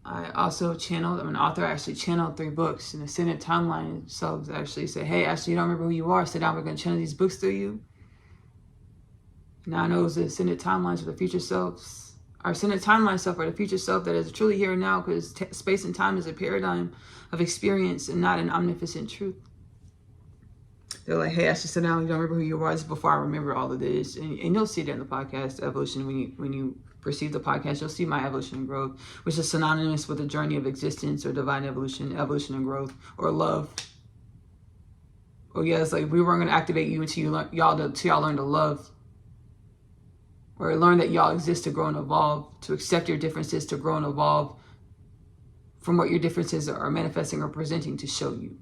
I also channeled, I'm an author, I actually channeled 3 books in the Ascendant timeline. So I actually say, hey, Ashley, you don't remember who you are. Sit down, we're going to channel these books through you. Now I know the Ascendant timelines for the future selves. Our Ascendant timeline self or the future self that is truly here and now, because space and time is a paradigm of experience and not an omnipotent truth. They're like, hey, Ashley, sit down, you don't remember who you are. This is before I remember all of this. And you'll see it in the podcast, evolution, when you perceive the podcast, you'll see my evolution and growth, which is synonymous with the journey of existence or divine evolution, evolution and growth, or love. Oh yeah, it's like we weren't going to activate you until y'all learn to love, or learn that y'all exist to grow and evolve, to accept your differences, to grow and evolve from what your differences are manifesting or presenting to show you.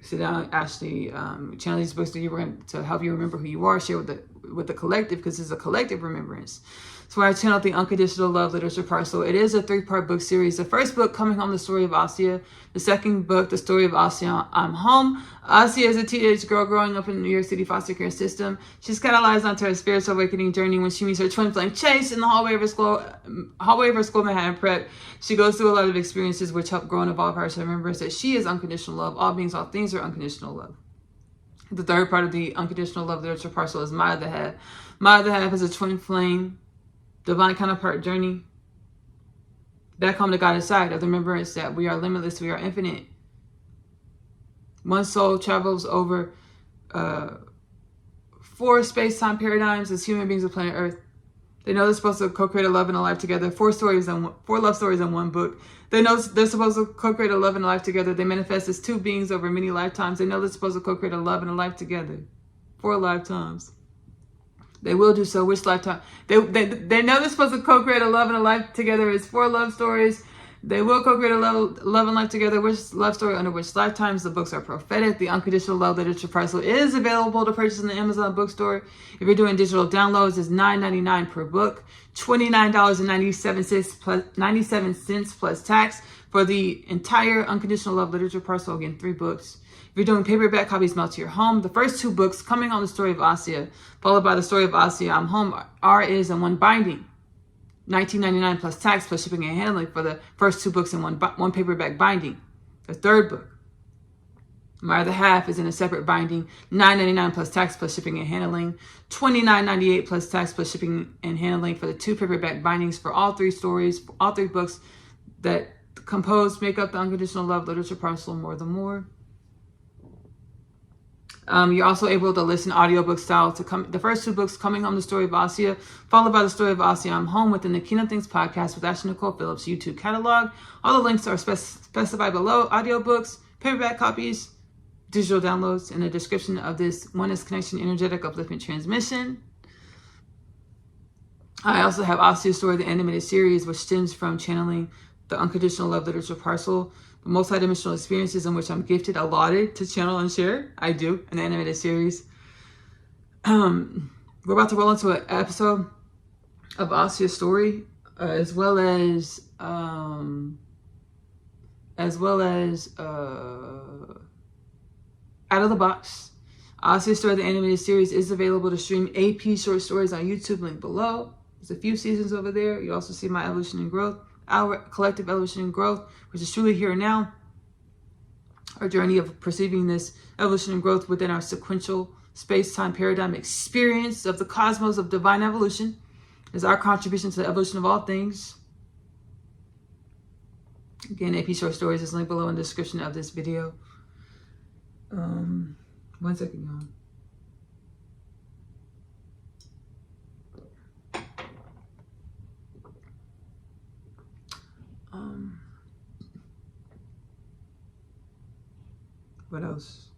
Sit down, Ashley. Channel these books to help you remember who you are. Share with the collective, because it's a collective remembrance. So I channeled the Unconditional Love Literature Parcel. It is a 3-part book series. The first book, Coming Home, the story of Asiyah. The second book, the story of Asiyah, I'm Home. Asiyah is a teenage girl growing up in the New York City foster care system. She's catalyzed onto her spiritual awakening journey when she meets her twin flame Chase in the hallway of her school Manhattan Prep. She goes through a lot of experiences which help grow and evolve her to remember that she is unconditional love. All beings, all things are unconditional love. The third part of the Unconditional Love Literature Parcel is My Other Half. My Other Half is a twin flame divine counterpart journey back home to God inside of the remembrance that we are limitless, we are infinite. One soul travels over 4 space-time paradigms as human beings of planet Earth. They know they're supposed to co-create a love and a life together. 4 love stories in 1 book. They know they're supposed to co-create a love and a life together. They manifest as 2 beings over many lifetimes. They know they're supposed to co-create a love and a life together. 4 lifetimes. They will do so. Which lifetime? They know they're supposed to co-create a love and a life together. It's 4 love stories. They will co-create a love and life together. Which love story under which lifetimes? The books are prophetic. The Unconditional Love Literature Parcel is available to purchase in the Amazon bookstore. If you're doing digital downloads, it's $9.99 per book, $29.97 plus tax for the entire Unconditional Love Literature Parcel. Again, 3 books. If you're doing paperback copies mailed to your home, the first 2 books, Coming on the Story of Asiyah, followed by the Story of Asiyah, I'm Home, is in 1 binding. $19.99 plus tax plus shipping and handling for the first 2 books in one paperback binding. The third book, My Other Half, is in a separate binding. $9.99 plus tax plus shipping and handling. $29.98 plus tax plus shipping and handling for the 2 paperback bindings for all 3 stories, all 3 books that make up the Unconditional Love Literature Parcel, More the More. You're also able to listen audiobook style to the first 2 books, Coming Home, the Story of Asiyah, followed by the Story of Asiyah, I'm Home, within the Kingdom Things podcast with Ashley-Nicole Phillips YouTube catalog. All the links are specified below. Audiobooks, paperback copies, digital downloads in the description of this Oneness Connection Energetic Upliftment transmission. I also have Asiyah's Story, the animated series, which stems from channeling the Unconditional Love Literature Parcel. The multidimensional experiences in which I'm gifted, allotted to channel and share. I do, in the animated series. We're about to roll into an episode of Asiyah's story, as well as Out of the Box. Asiyah's Story, the animated series, is available to stream AP short stories on YouTube, link below. There's a few seasons over there. You also see my evolution and growth, our collective evolution and growth, which is truly here and now. Our journey of perceiving this evolution and growth within our sequential space-time paradigm experience of the cosmos of divine evolution is our contribution to the evolution of all things. Again, AP Short Stories is linked below in the description of this video. 1 second, y'all. What else?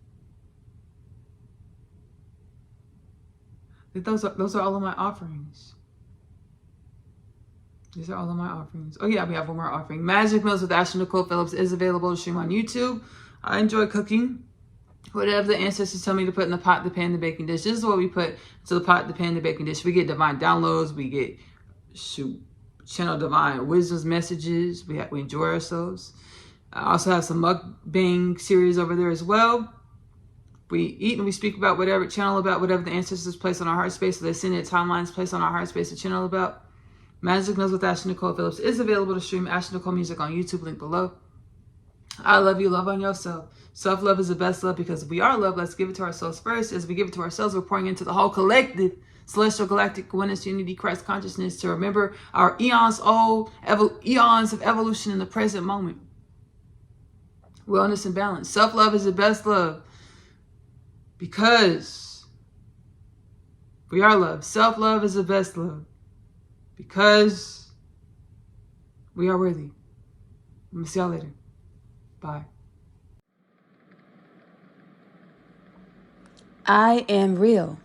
I think those are all of my offerings. These are all of my offerings. Oh yeah, we have one more offering. Magic Meals with Ashley-Nicole Phillips is available to stream on YouTube. I enjoy cooking. Whatever the ancestors tell me to put in the pot, the pan, the baking dish. This is what we put into the pot, the pan, the baking dish. We get divine downloads. We get channel divine wisdom's messages. We enjoy ourselves. I also have some mukbang series over there as well. We eat and we speak about whatever, channel about whatever the ancestors place on our heart space. So they send it timelines placed on our heart space to channel about. Magic Meals with Ashley-Nicole Phillips is available to stream Ashley-Nicole music on YouTube, link below. I love you. Love on yourself. Self-love is the best love because we are love. Let's give it to ourselves first. As we give it to ourselves, we're pouring into the whole collective celestial galactic oneness unity Christ consciousness to remember our eons old eons of evolution in the present moment. Wellness and balance. Self-love is the best love because we are love. Self-love is the best love because we are worthy. I'm gonna see y'all later. Bye. I am real.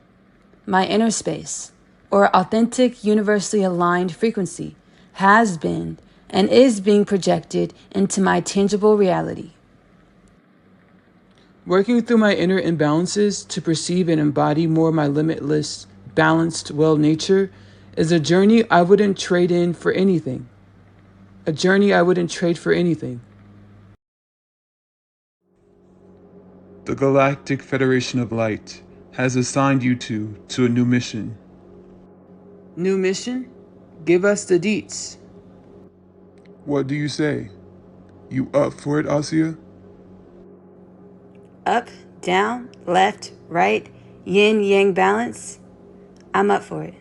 My inner space, or authentic, universally aligned frequency, has been and is being projected into my tangible reality. Working through my inner imbalances to perceive and embody more my limitless, balanced, well nature is a journey I wouldn't trade in for anything. A journey I wouldn't trade for anything. The Galactic Federation of Light has assigned you two to a new mission. New mission? Give us the deets. What do you say? You up for it, Asiyah? Up, down, left, right, yin, yang balance. I'm up for it.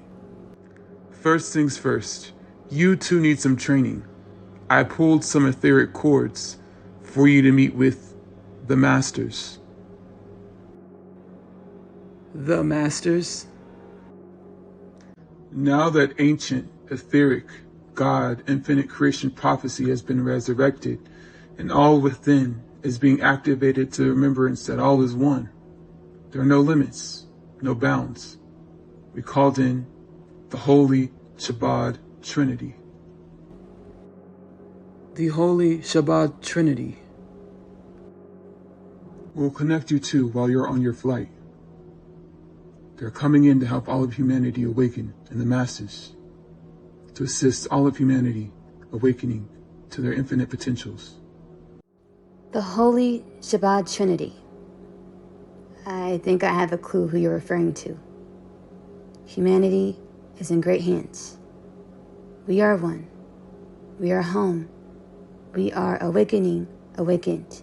First things first, you two need some training. I pulled some etheric cords for you to meet with the Masters. The Masters? Now that ancient, etheric, God, infinite creation prophecy has been resurrected, and all within is being activated to remembrance that all is one. There are no limits, no bounds. We called in the Holy Shabbat Trinity. The Holy Shabbat Trinity. We'll connect you two while you're on your flight. They're coming in to help all of humanity awaken in the masses, to assist all of humanity awakening to their infinite potentials. The Holy Shabbat Trinity. I think I have a clue who you're referring to. Humanity is in great hands. We are one. We are home. We are awakening, awakened.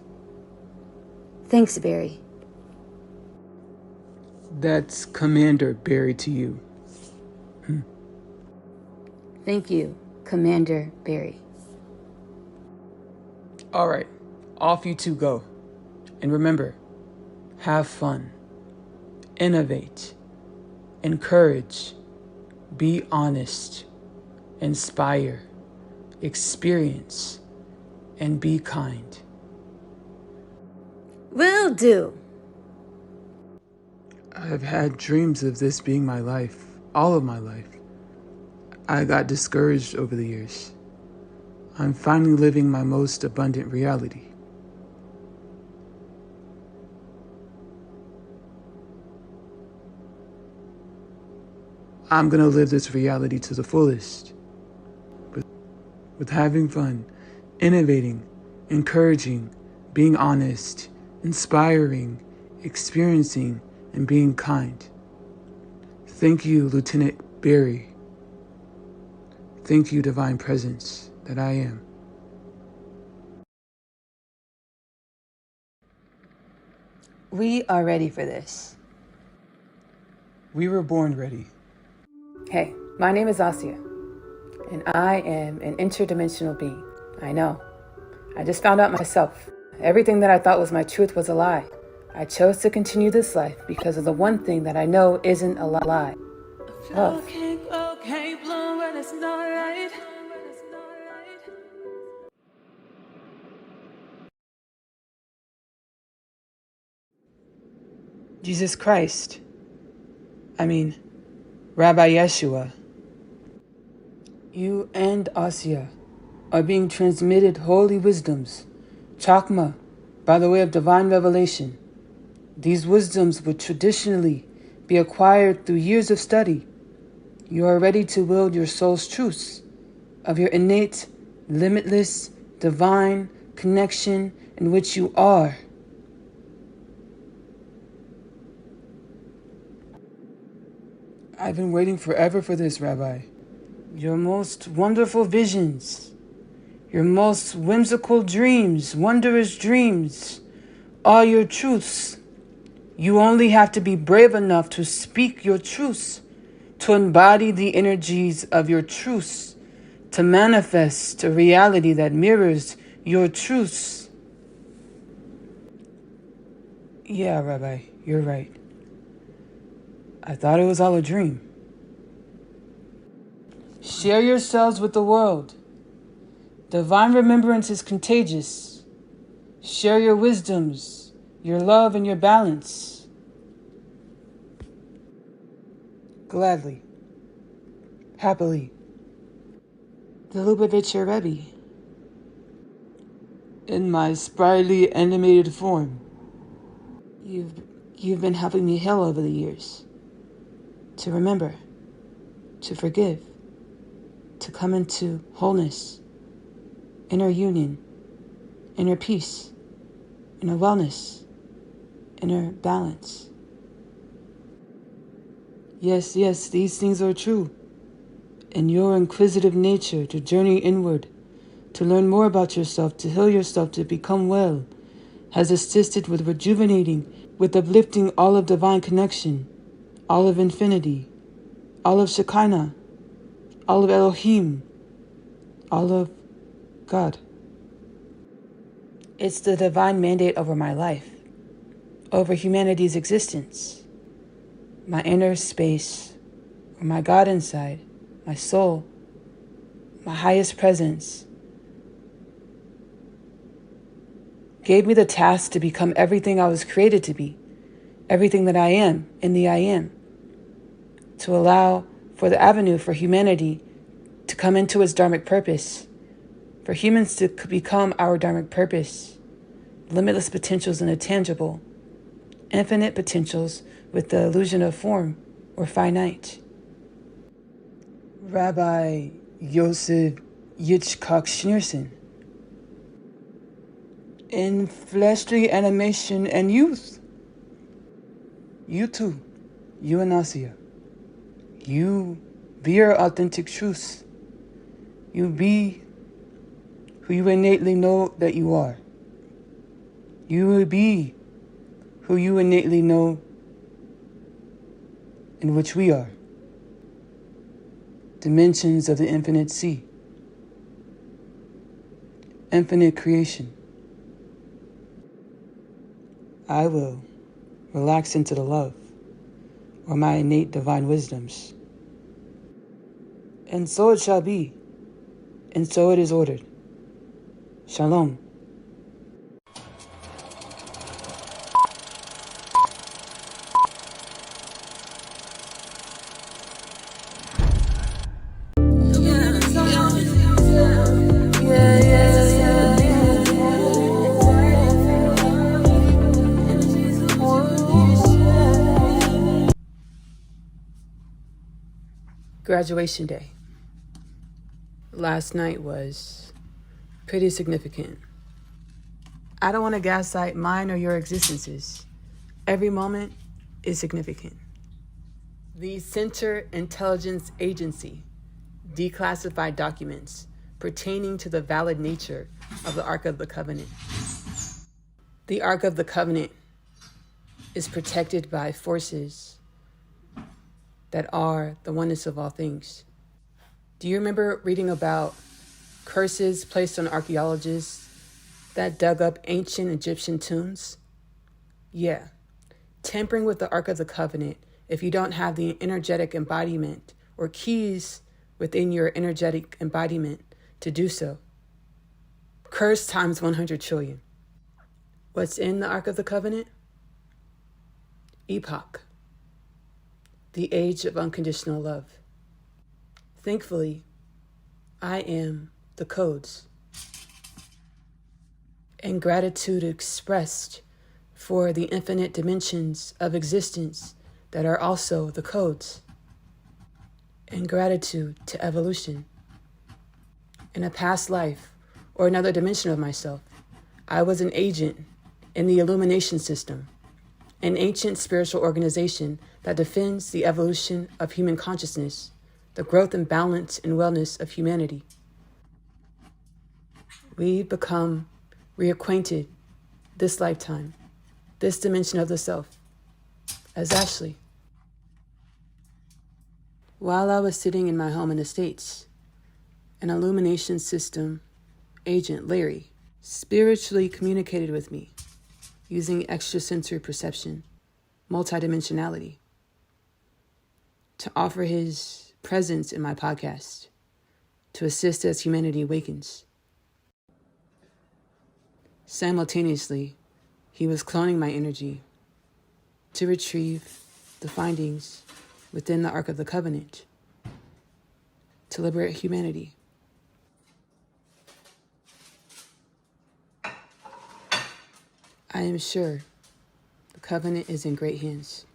Thanks, Barry. That's Commander Barry to you. Thank you, Commander Barry. All right, off you two go. And remember, have fun, innovate, encourage, be honest, inspire, experience, and be kind. Will do. I've had dreams of this being my life, all of my life. I got discouraged over the years. I'm finally living my most abundant reality. I'm gonna live this reality to the fullest. With having fun, innovating, encouraging, being honest, inspiring, experiencing, and being kind. Thank you, Lieutenant Barry. Thank you, Divine Presence, that I am. We are ready for this. We were born ready. Hey, my name is Asiyah, and I am an interdimensional being. I know. I just found out myself. Everything that I thought was my truth was a lie. I chose to continue this life because of the one thing that I know isn't a lie. Love. Jesus Christ. Rabbi Yeshua. You and Asiyah are being transmitted holy wisdoms, chakma, by the way of divine revelation. These wisdoms would traditionally be acquired through years of study. You are ready to wield your soul's truths of your innate, limitless, divine connection in which you are. I've been waiting forever for this, Rabbi. Your most wonderful visions, your most whimsical dreams, wondrous dreams, are your truths. You only have to be brave enough to speak your truths, to embody the energies of your truths, to manifest a reality that mirrors your truths. Yeah, Rabbi, you're right. I thought it was all a dream. Share yourselves with the world. Divine remembrance is contagious. Share your wisdoms, your love, and your balance. Gladly. Happily. The Lubavitcher Rebbe. In my sprightly animated form. You've been helping me heal over the years. To remember. To forgive. To come into wholeness. Inner union. Inner peace. Inner wellness. Inner balance. Yes, these things are true. And your inquisitive nature to journey inward, to learn more about yourself, to heal yourself, to become well, has assisted with rejuvenating, with uplifting all of divine connection, all of infinity, all of Shekinah, all of Elohim, all of God. It's the divine mandate over my life, over humanity's existence, my inner space, or my God inside, my soul, my highest presence, gave me the task to become everything I was created to be, everything that I am in the I am, to allow for the avenue for humanity to come into its dharmic purpose, for humans to become our dharmic purpose, limitless potentials in the tangible, infinite potentials with the illusion of form or finite. Rabbi Yosef Yitzchak Schneerson. In fleshly animation and youth. You too, you and Asiyah. You be your authentic truths. You be who you innately know that you are. You will be who you innately know in which we are. Dimensions of the infinite sea. Infinite creation. I will relax into the love or my innate divine wisdoms. And so it shall be, and so it is ordered. Shalom. Graduation day. Last night was pretty significant. I don't want to gaslight mine or your existences. Every moment is significant. The Center Intelligence Agency, declassified documents pertaining to the valid nature of the Ark of the Covenant. The Ark of the Covenant is protected by forces that are the oneness of all things. Do you remember reading about curses placed on archaeologists that dug up ancient Egyptian tombs? Yeah. Tampering with the Ark of the Covenant, if you don't have the energetic embodiment or keys within your energetic embodiment to do so. Curse times 100 trillion. What's in the Ark of the Covenant? Epoch. The age of unconditional love. Thankfully, I am the codes. And gratitude expressed for the infinite dimensions of existence that are also the codes. And gratitude to evolution. In a past life or another dimension of myself, I was an agent in the illumination system, an ancient spiritual organization that defends the evolution of human consciousness, the growth and balance and wellness of humanity. We become reacquainted this lifetime, this dimension of the self, as Ashley. While I was sitting in my home in the States, an illumination system agent, Larry, spiritually communicated with me using extrasensory perception, multidimensionality, to offer his presence in my podcast to assist as humanity awakens. Simultaneously, he was cloning my energy to retrieve the findings within the Ark of the Covenant to liberate humanity. I am sure the covenant is in great hands.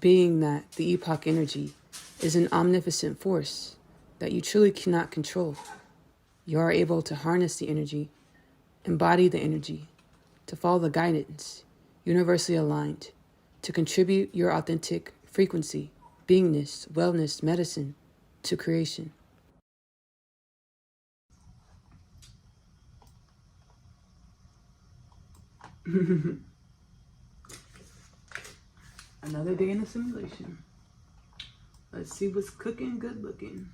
Being that the epoch energy is an omnipotent force that you truly cannot control, you are able to harness the energy, embody the energy, to follow the guidance, universally aligned, to contribute your authentic frequency, beingness, wellness, medicine to creation. Another day in the simulation. Let's see what's cooking good looking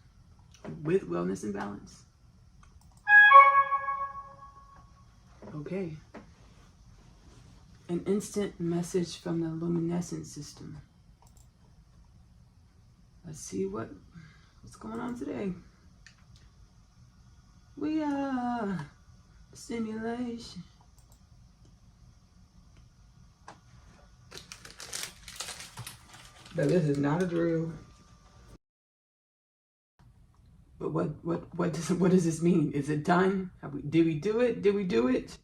with wellness and balance. Okay. An instant message from the luminescent system. Let's see what's going on today. We are simulation. But this is not a drill. But what does this mean? Is it done? Did we do it? Did we do it?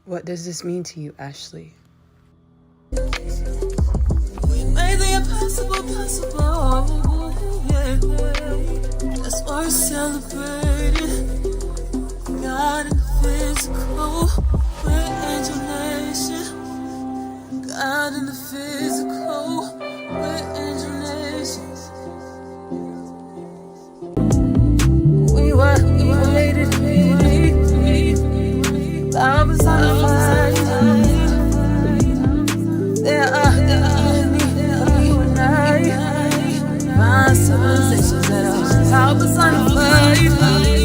What does this mean to you, Ashley? Impossible, possible, yeah. That's why we're celebrating. God in the physical, we're angel nation. God in the physical, we're angel nations. We waited, love is on fire. There are civilizations that are power's on fire.